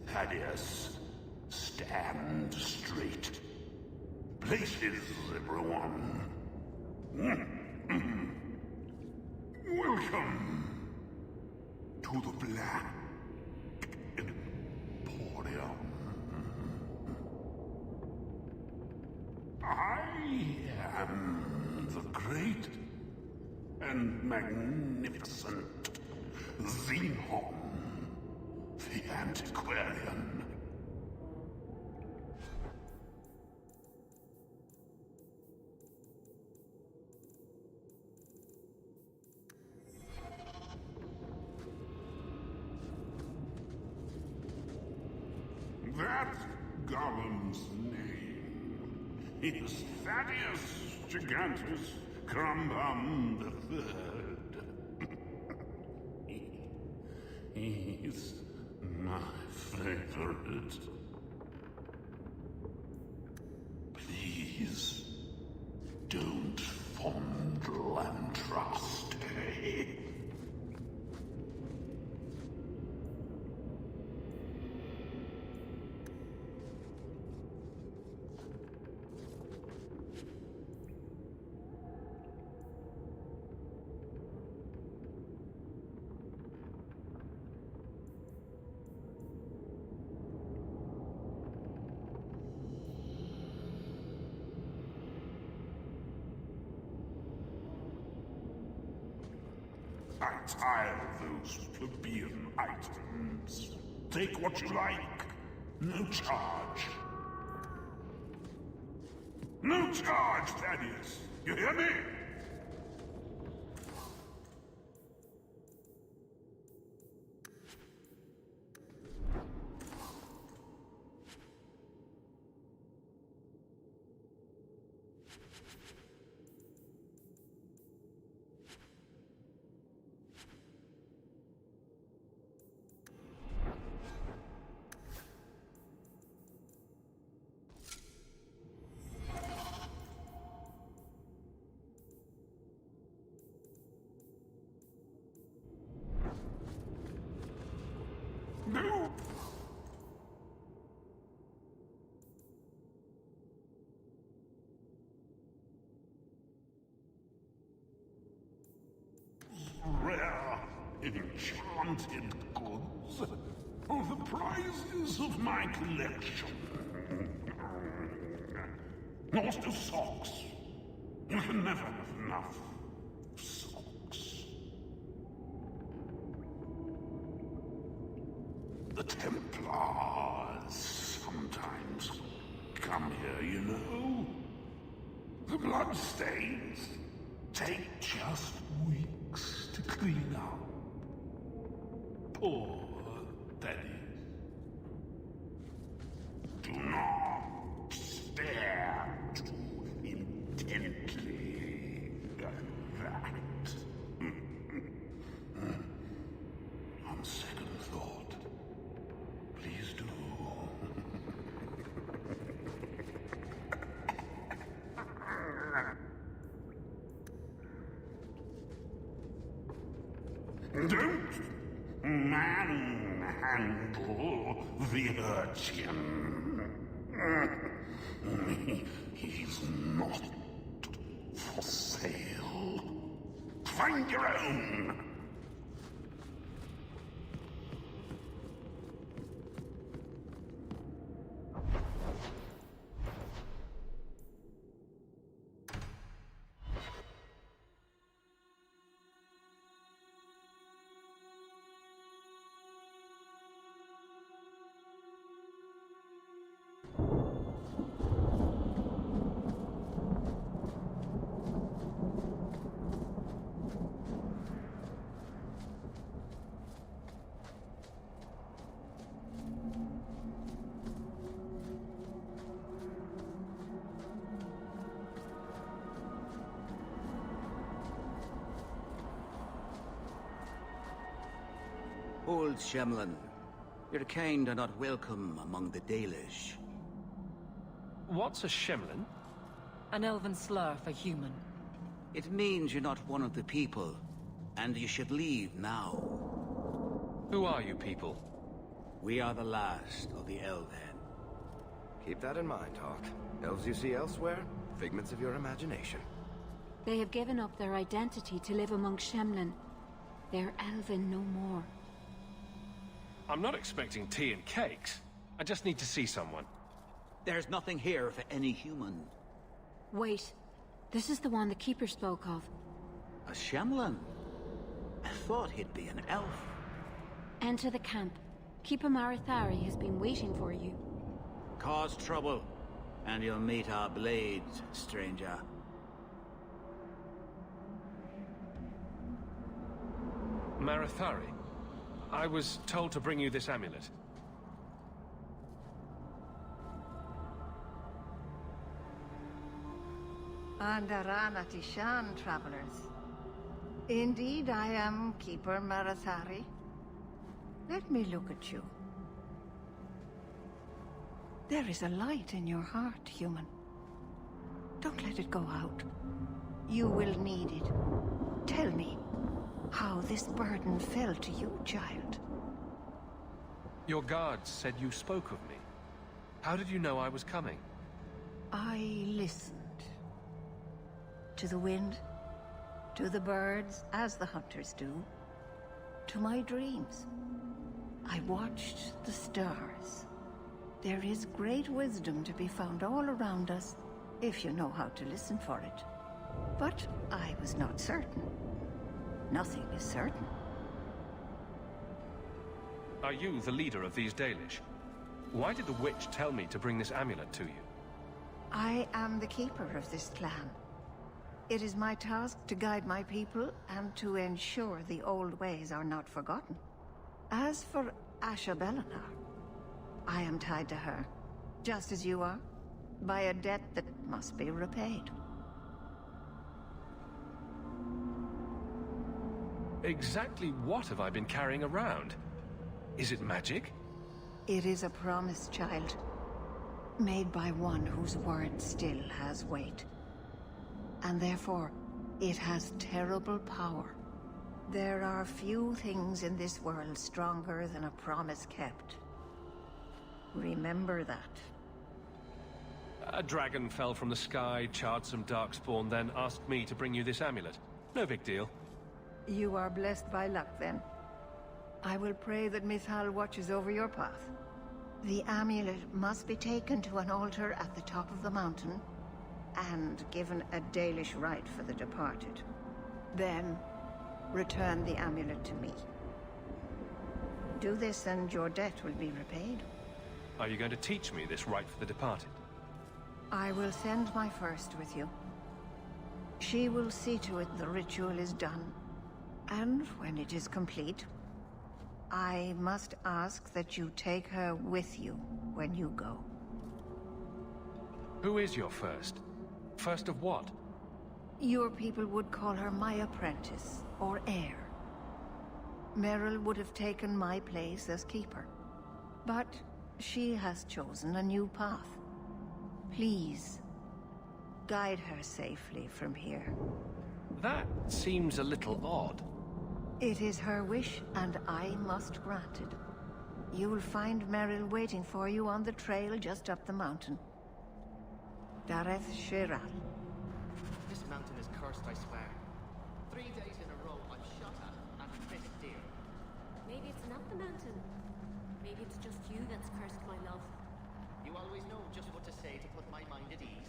Thaddeus, stand straight. Places, everyone. Welcome to the Black Emporium. I am the great and magnificent Xenon, the Antiquarian. That Golem's name is Thaddeus Gigantus Crumbum III. He's my favorite. Please, don't fondle and trust, eh? I tire those plebeian items. Take what you like. No charge. No charge, Thaddeus. You hear me? No! Rare, enchanted goods are the prizes of my collection. Master socks. You can never have enough socks. The Templars sometimes come here, you know. The bloodstains take just weeks to clean up. Poor Daddy. Do not stare too intently like that. On second thought, please do. Don't manhandle the urchin. He's not for sale. Find your own. Old Shemlin, your kind are not welcome among the Dalish. What's a Shemlin? An elven slur for human. It means you're not one of the people, and you should leave now. Who are you people? We are the last of the Elven. Keep that in mind, Hawk. Elves you see elsewhere, figments of your imagination. They have given up their identity to live among Shemlin. They're Elven no more. I'm not expecting tea and cakes. I just need to see someone. There's nothing here for any human. Wait. This is the one the Keeper spoke of. A Shemlin? I thought he'd be an elf. Enter the camp. Keeper Marithari has been waiting for you. Cause trouble, and you'll meet our blades, stranger. Marithari, I was told to bring you this amulet. Andarana Tishan, travelers. Indeed, I am Keeper Marithari. Let me look at you. There is a light in your heart, human. Don't let it go out. You will need it. Tell me how this burden fell to you, child. Your guards said you spoke of me. How did you know I was coming? I listened. To the wind, to the birds, as the hunters do, to my dreams. I watched the stars. There is great wisdom to be found all around us, if you know how to listen for it. But I was not certain. Nothing is certain. Are you the leader of these Dalish? Why did the witch tell me to bring this amulet to you? I am the keeper of this clan. It is my task to guide my people and to ensure the old ways are not forgotten. As for Asha Bellinar, I am tied to her, just as you are, by a debt that must be repaid. Exactly what have I been carrying around? Is it magic? It is a promise, child, made by one whose word still has weight. And therefore, it has terrible power. There are few things in this world stronger than a promise kept. Remember that. A dragon fell from the sky, charred some darkspawn, then asked me to bring you this amulet. No big deal. You are blessed by luck, then. I will pray that Mithal watches over your path. The amulet must be taken to an altar at the top of the mountain, and given a Dalish rite for the departed. Then, return the amulet to me. Do this and your debt will be repaid. Are you going to teach me this rite for the departed? I will send my first with you. She will see to it the ritual is done. And when it is complete, I must ask that you take her with you when you go. Who is your first? First of what? Your people would call her my apprentice, or heir. Meryl would have taken my place as keeper. But she has chosen a new path. Please, guide her safely from here. That seems a little odd. It is her wish, and I must grant it. You will find Meryl waiting for you on the trail just up the mountain. Dareth Shiral. This mountain is cursed, I swear. 3 days in a row I've shot at and missed deer. Maybe it's not the mountain. Maybe it's just you that's cursed, my love. You always know just what to say to put my mind at ease.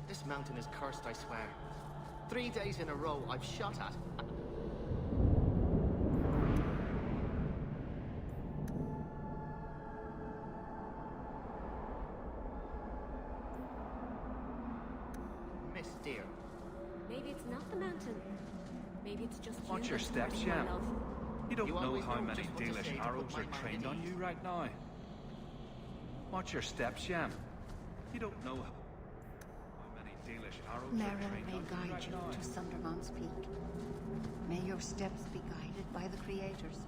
This mountain is cursed, I swear. 3 days in a row I've shot at. Missed deer. Maybe it's not the mountain. Maybe it's just Watch you your that's steps, cursed, my Yam. love. You don't You know always how know many just what to Dalish say to arrows put my are mind trained at on ease. you right now. Watch your steps, Yam. You don't know how many Dalish arrows are Meryl trained may on guide right you now. to Sundermount's Peak. May your steps be guided by the Creators.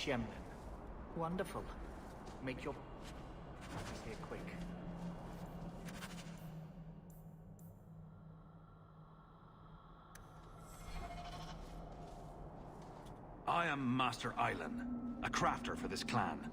Shemlin. Wonderful. Make your... here quick. I am Master Islan, a crafter for this clan.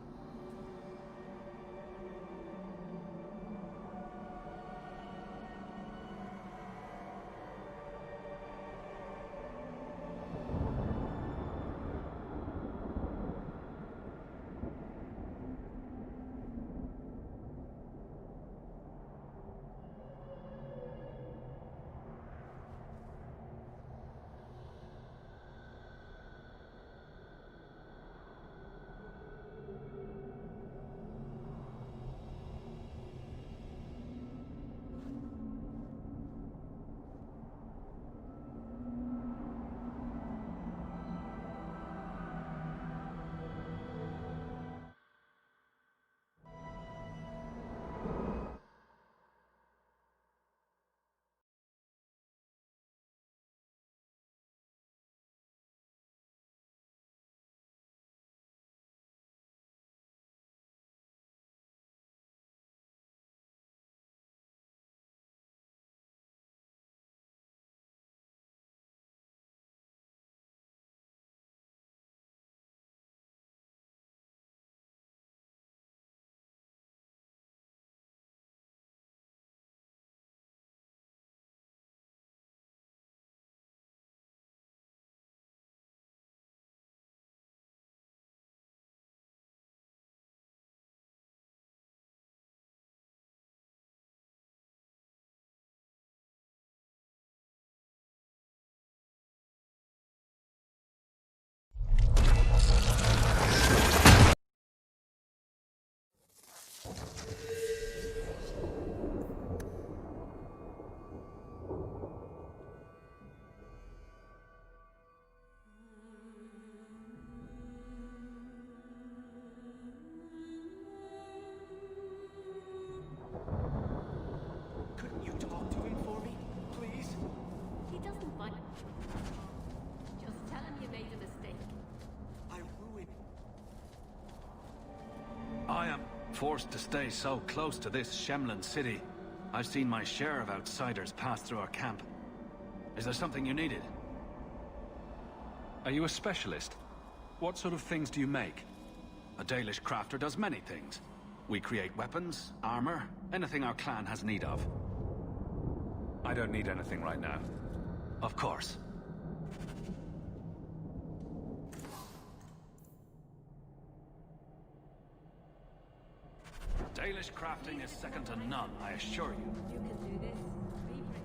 Forced to stay so close to this Shemlin city. I've seen my share of outsiders pass through our camp. Is there something you needed? Are you a specialist? What sort of things do you make? A Dalish crafter does many things. We create weapons, armor, anything our clan has need of. I don't need anything right now. Of course. Dalish crafting is second to none, I assure you. You can do this. Be brave.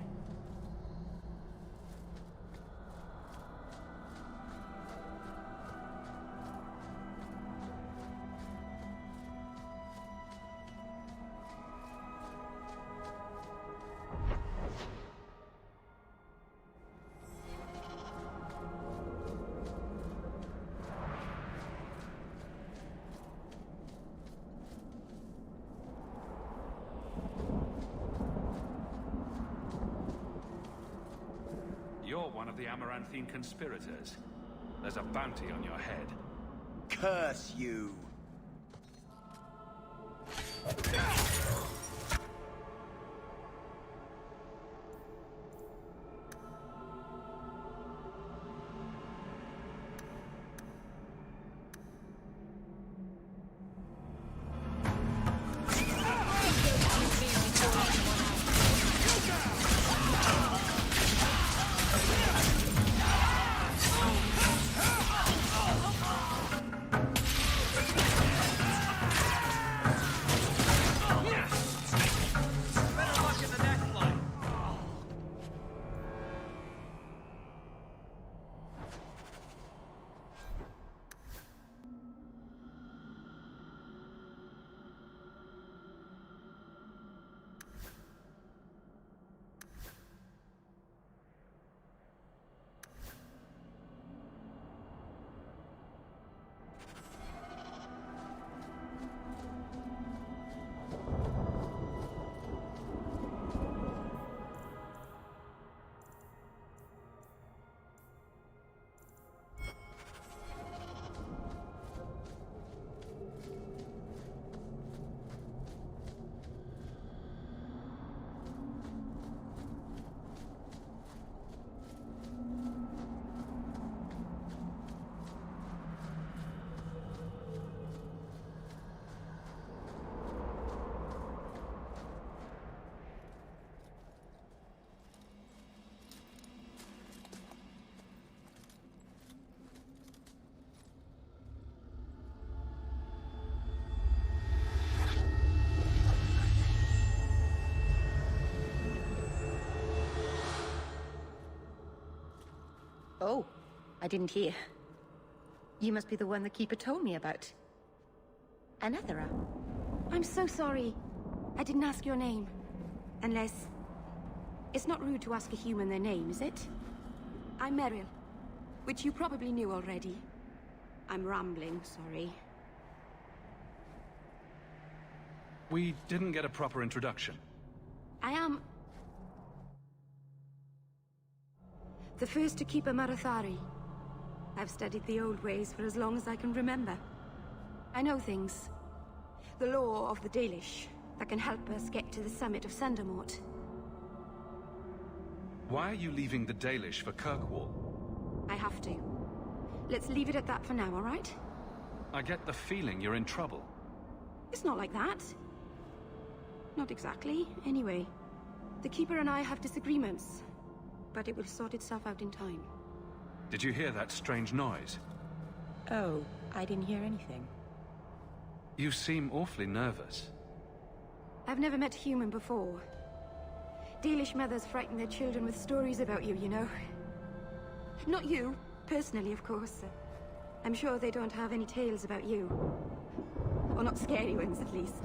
You're one of the Amaranthine conspirators. There's a bounty on your head. Curse you! Oh, I didn't hear. You must be the one the Keeper told me about. Anathara. I'm so sorry. I didn't ask your name. Unless... It's not rude to ask a human their name, is it? I'm Meryl, which you probably knew already. I'm rambling, sorry. We didn't get a proper introduction. I am... the first to keep a Marathari. I've studied the old ways for as long as I can remember. I know things. The law of the Dalish that can help us get to the summit of Sundermort. Why are you leaving the Dalish for Kirkwall? I have to. Let's leave it at that for now, all right? I get the feeling you're in trouble. It's not like that. Not exactly, anyway. The Keeper and I have disagreements, but it will sort itself out in time. Did you hear that strange noise? Oh, I didn't hear anything. You seem awfully nervous. I've never met a human before. Dalish mothers frighten their children with stories about you, you know. Not you, personally, of course. I'm sure they don't have any tales about you. Or not scary ones, at least.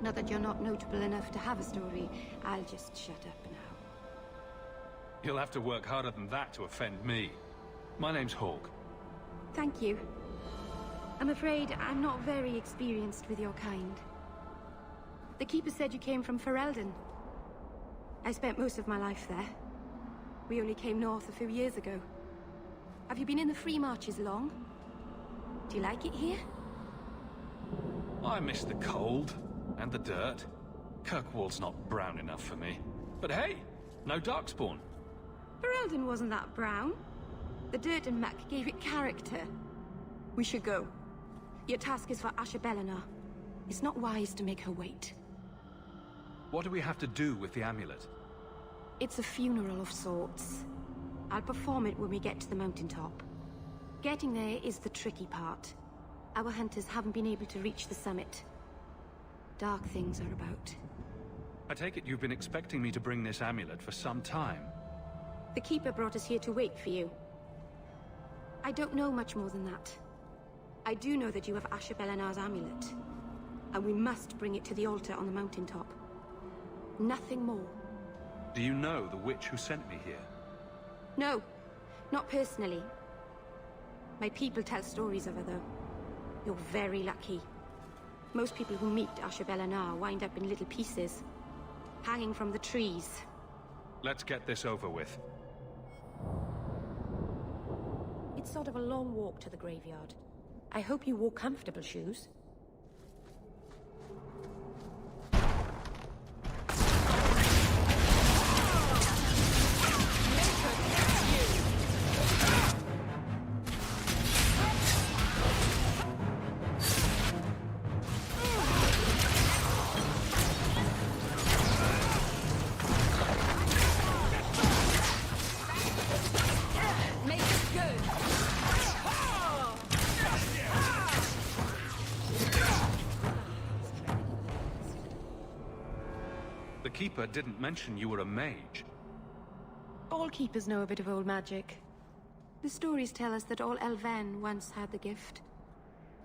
Not that you're not notable enough to have a story. I'll just shut up now. You'll have to work harder than that to offend me. My name's Hawke. Thank you. I'm afraid I'm not very experienced with your kind. The Keeper said you came from Ferelden. I spent most of my life there. We only came north a few years ago. Have you been in the Free Marches long? Do you like it here? I miss the cold and the dirt. Kirkwall's not brown enough for me. But hey, no Darkspawn. Ferelden wasn't that brown. The dirt and muck gave it character. We should go. Your task is for Asher Bellinar. It's not wise to make her wait. What do we have to do with the amulet? It's a funeral of sorts. I'll perform it when we get to the mountaintop. Getting there is the tricky part. Our hunters haven't been able to reach the summit. Dark things are about. I take it you've been expecting me to bring this amulet for some time. The Keeper brought us here to wait for you. I don't know much more than that. I do know that you have Asher Bellinar's amulet. And we must bring it to the altar on the mountaintop. Nothing more. Do you know the witch who sent me here? No, not personally. My people tell stories of her, though. You're very lucky. Most people who meet Asher Bellinar wind up in little pieces, hanging from the trees. Let's get this over with. It's sort of a long walk to the graveyard. I hope you wore comfortable shoes. The Keeper didn't mention you were a mage. All Keepers know a bit of old magic. The stories tell us that all Elven once had the gift.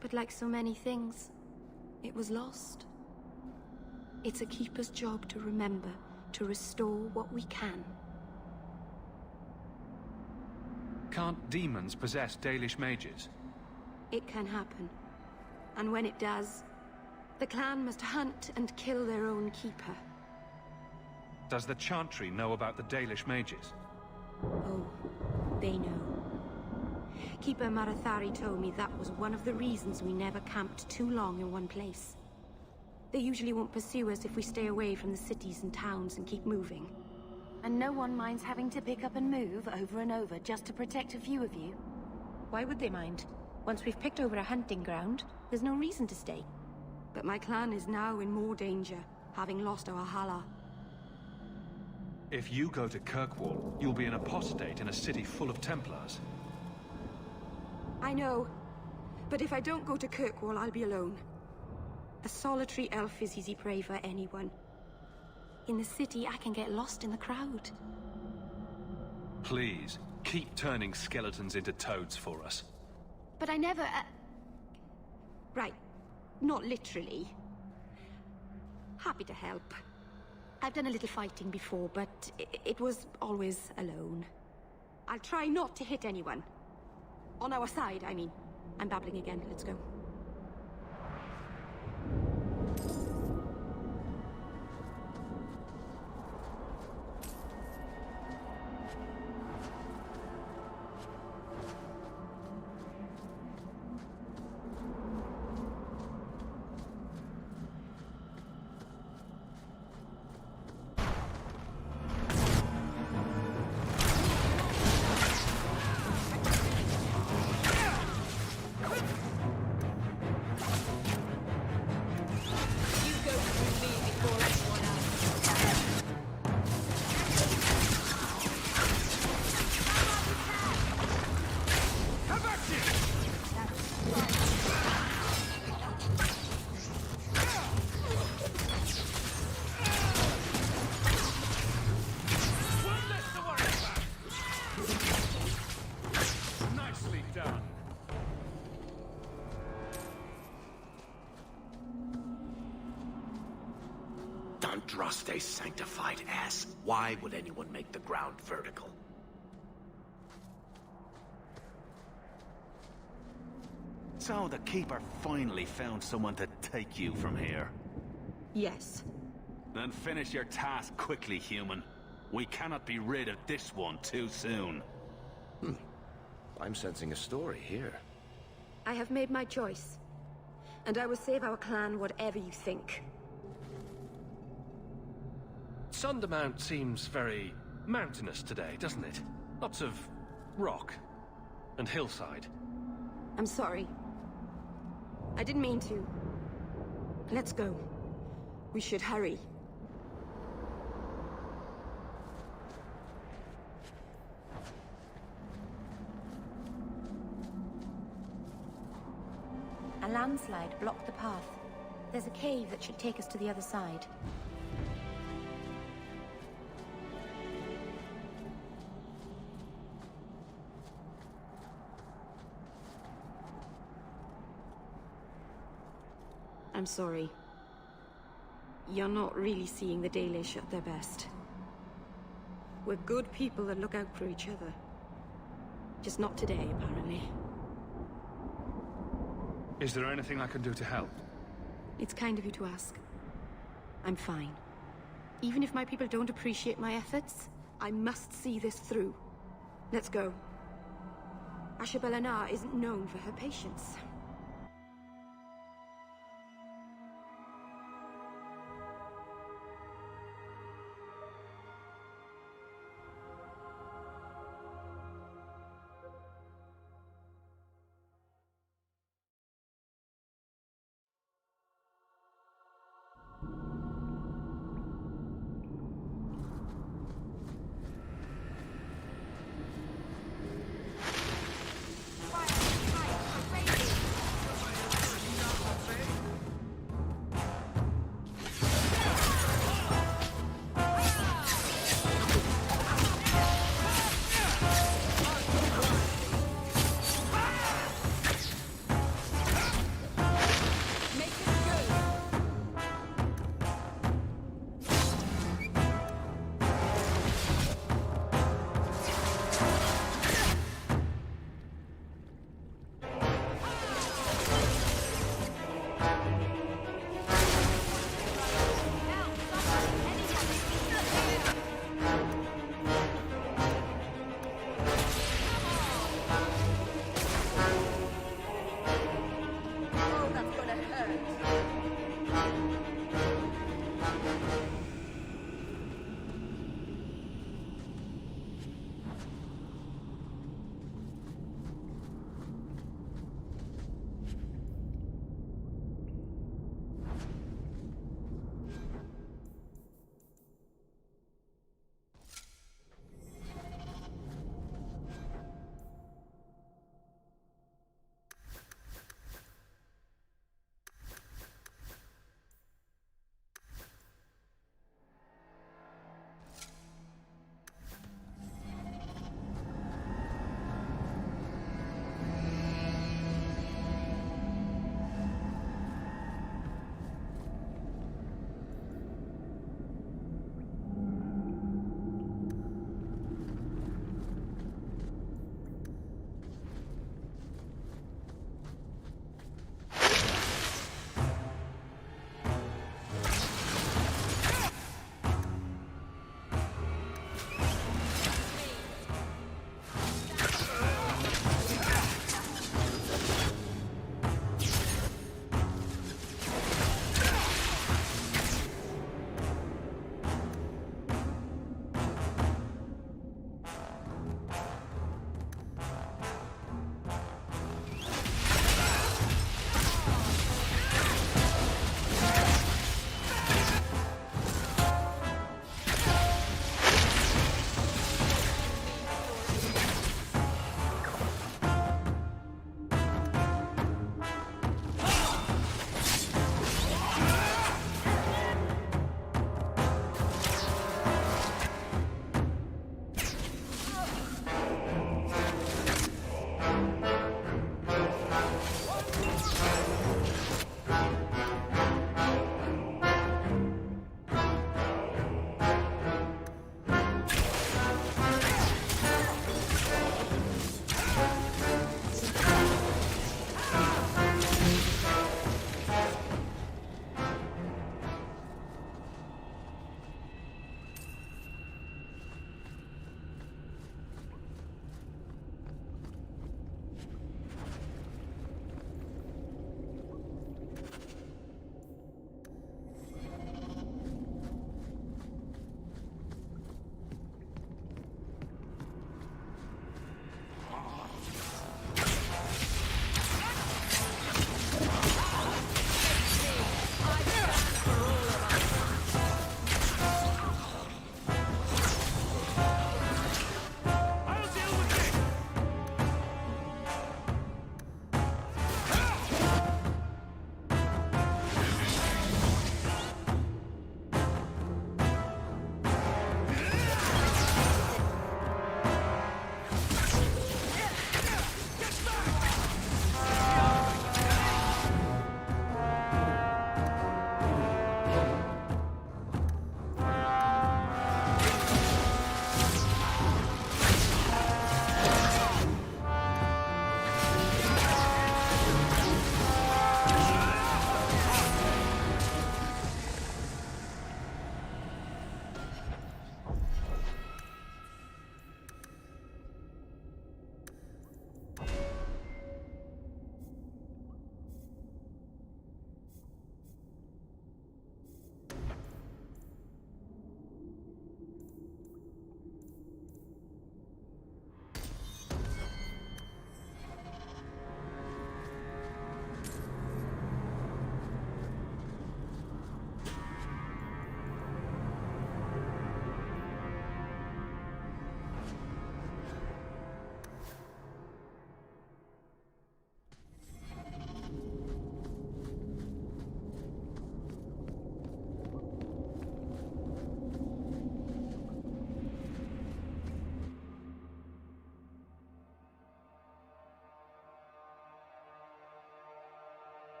But like so many things, it was lost. It's a Keeper's job to remember, to restore what we can. Can't demons possess Dalish mages? It can happen. And when it does, the clan must hunt and kill their own Keeper. Does the Chantry know about the Dalish mages? Oh, they know. Keeper Marathari told me that was one of the reasons we never camped too long in one place. They usually won't pursue us if we stay away from the cities and towns and keep moving. And no one minds having to pick up and move over and over just to protect a few of you. Why would they mind? Once we've picked over a hunting ground, there's no reason to stay. But my clan is now in more danger, having lost our Hala. If you go to Kirkwall, you'll be an apostate in a city full of Templars. I know. But if I don't go to Kirkwall, I'll be alone. A solitary elf is easy prey for anyone. In the city, I can get lost in the crowd. Please, keep turning skeletons into toads for us. But I never... Right. Not literally. Happy to help. I've done a little fighting before, but it was always alone. I'll try not to hit anyone. On our side, I mean. I'm babbling again. Let's go. Andraste sanctified ass. Why would anyone make the ground vertical? So the Keeper finally found someone to take you from here. Yes. Then finish your task quickly, human. We cannot be rid of this one too soon. I'm sensing a story here. I have made my choice. And I will save our clan whatever you think. Sundermount seems very mountainous today, doesn't it? Lots of rock and hillside. I'm sorry. I didn't mean to. Let's go. We should hurry. A landslide blocked the path. There's a cave that should take us to the other side. I'm sorry. You're not really seeing the Dalish at their best. We're good people that look out for each other. Just not today, apparently. Is there anything I can do to help? It's kind of you to ask. I'm fine. Even if my people don't appreciate my efforts, I must see this through. Let's go. Ashabel isn't known for her patience.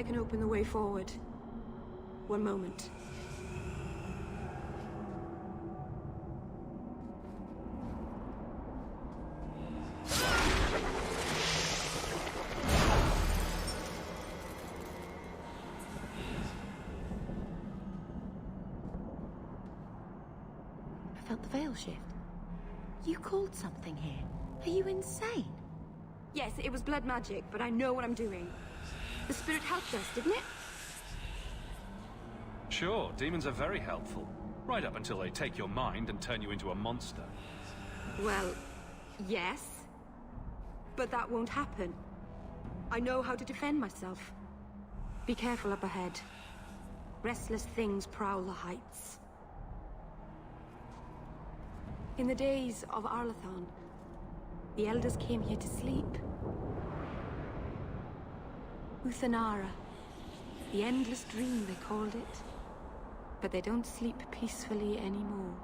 I can open the way forward. One moment. I felt the veil shift. You called something here. Are you insane? Yes, it was blood magic, but I know what I'm doing. The spirit helped us, didn't it? Sure, demons are very helpful. Right up until they take your mind and turn you into a monster. Well, yes. But that won't happen. I know how to defend myself. Be careful up ahead. Restless things prowl the heights. In the days of Arlathan, the Elders came here to sleep. Uthanara. The endless dream, they called it. But they don't sleep peacefully anymore.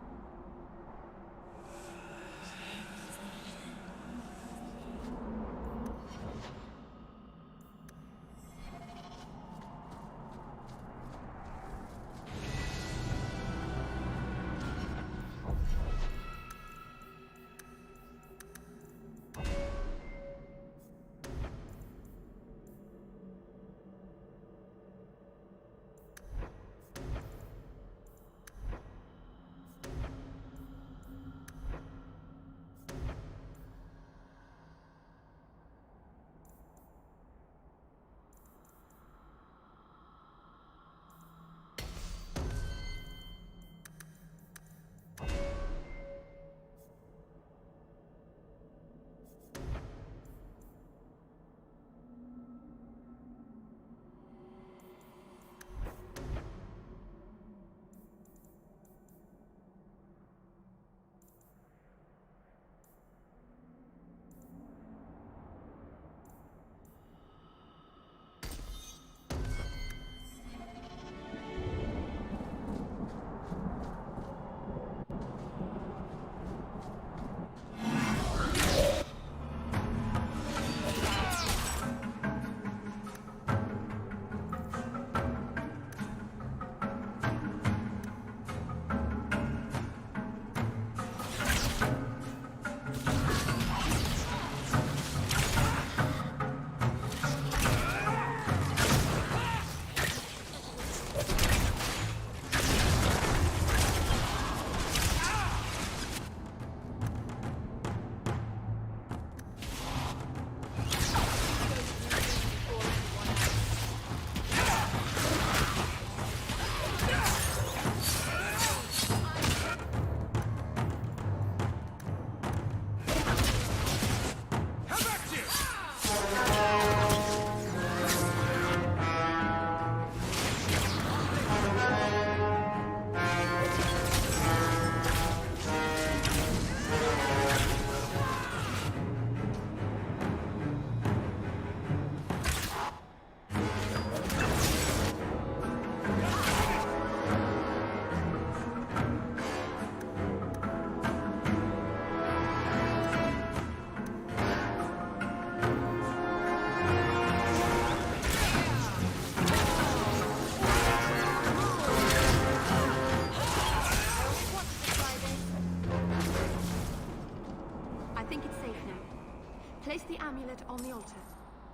Place the amulet on the altar,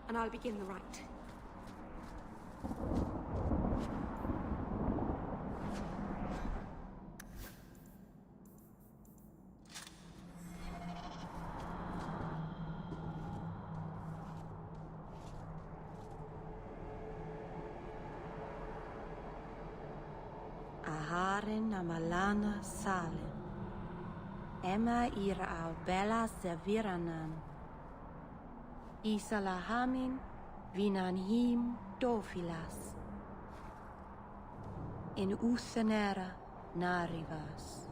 and I'll begin the rite. Aharen amalana salen. Emma ira al bella serviranan. Isalahamin vinanhim dofilas. In Uthanara narivas.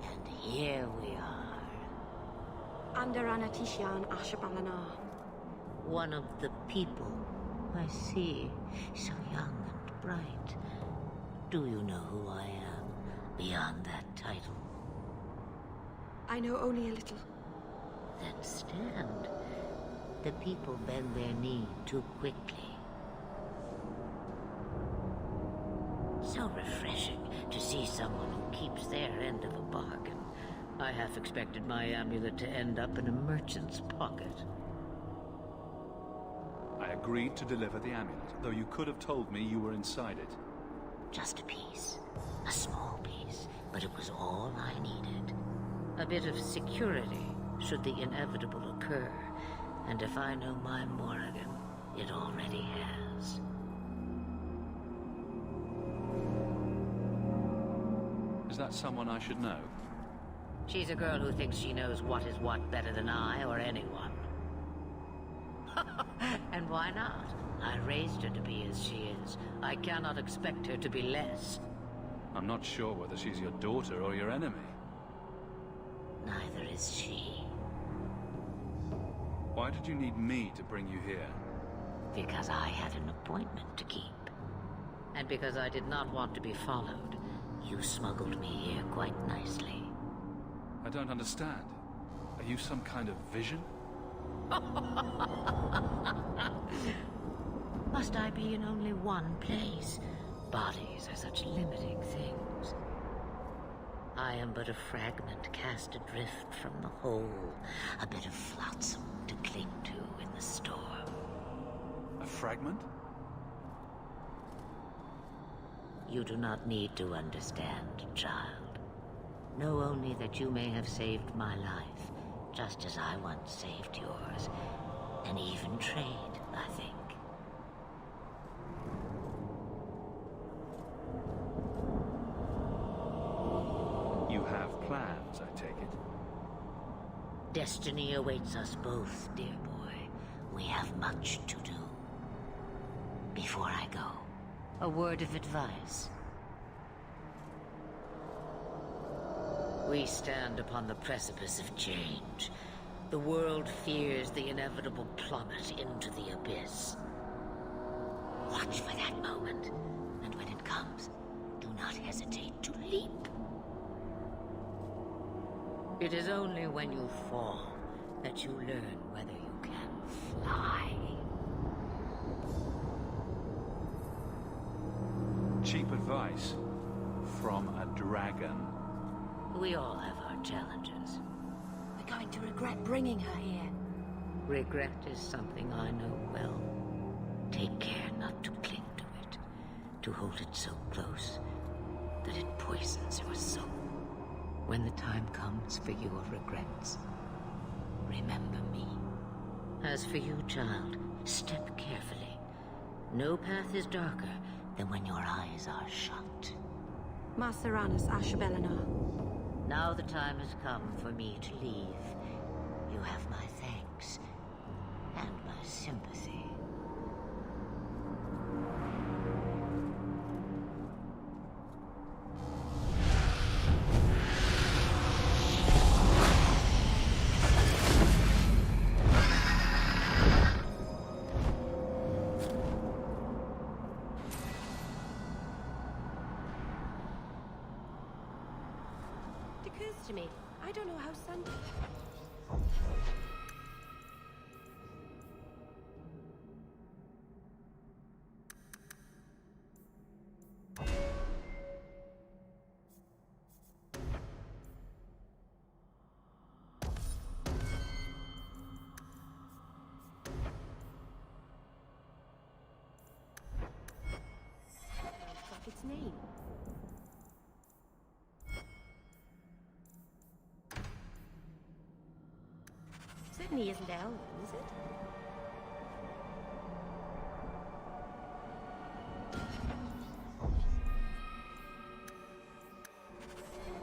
And here we are. Under Anatishan Ashabalana. One of the people. I see. So young and Bright. Do you know who I am, beyond that title? I know only a little. Then stand. The people bend their knee too quickly. So refreshing to see someone who keeps their end of a bargain. I half expected my amulet to end up in a merchant's pocket. I agreed to deliver the amulet, though you could have told me you were inside it. Just a piece. A small piece, but it was all I needed. A bit of security, should the inevitable occur. And if I know my Morrigan, it already has. Is that someone I should know? She's a girl who thinks she knows what is what better than I or anyone. And why not? I raised her to be as she is. I cannot expect her to be less. I'm not sure whether she's your daughter or your enemy. Neither is she. Why did you need me to bring you here? Because I had an appointment to keep. And because I did not want to be followed, you smuggled me here quite nicely. I don't understand. Are you some kind of vision? Must I be in only one place? Bodies are such limiting things. I am but a fragment cast adrift from the whole, a bit of flotsam to cling to in the storm. A fragment? You do not need to understand, child. Know only that you may have saved my life, just as I once saved yours. An even trade, I think. You have plans, I take it. Destiny awaits us both, dear boy. We have much to do. Before I go, a word of advice. We stand upon the precipice of change. The world fears the inevitable plummet into the abyss. Watch for that moment, and when it comes, do not hesitate to leap. It is only when you fall that you learn whether you can fly. Cheap advice from a dragon. We all have our challenges. We're going to regret bringing her here. Regret is something I know well. Take care not to cling to it, to hold it so close that it poisons your soul. When the time comes for your regrets, remember me. As for you, child, step carefully. No path is darker than when your eyes are shut. Maceranus Ashbellinar. Now the time has come for me to leave. You have my thanks and my sympathy. To me. I don't know how sun... Sounds like its name. Certainly isn't Elven, is it?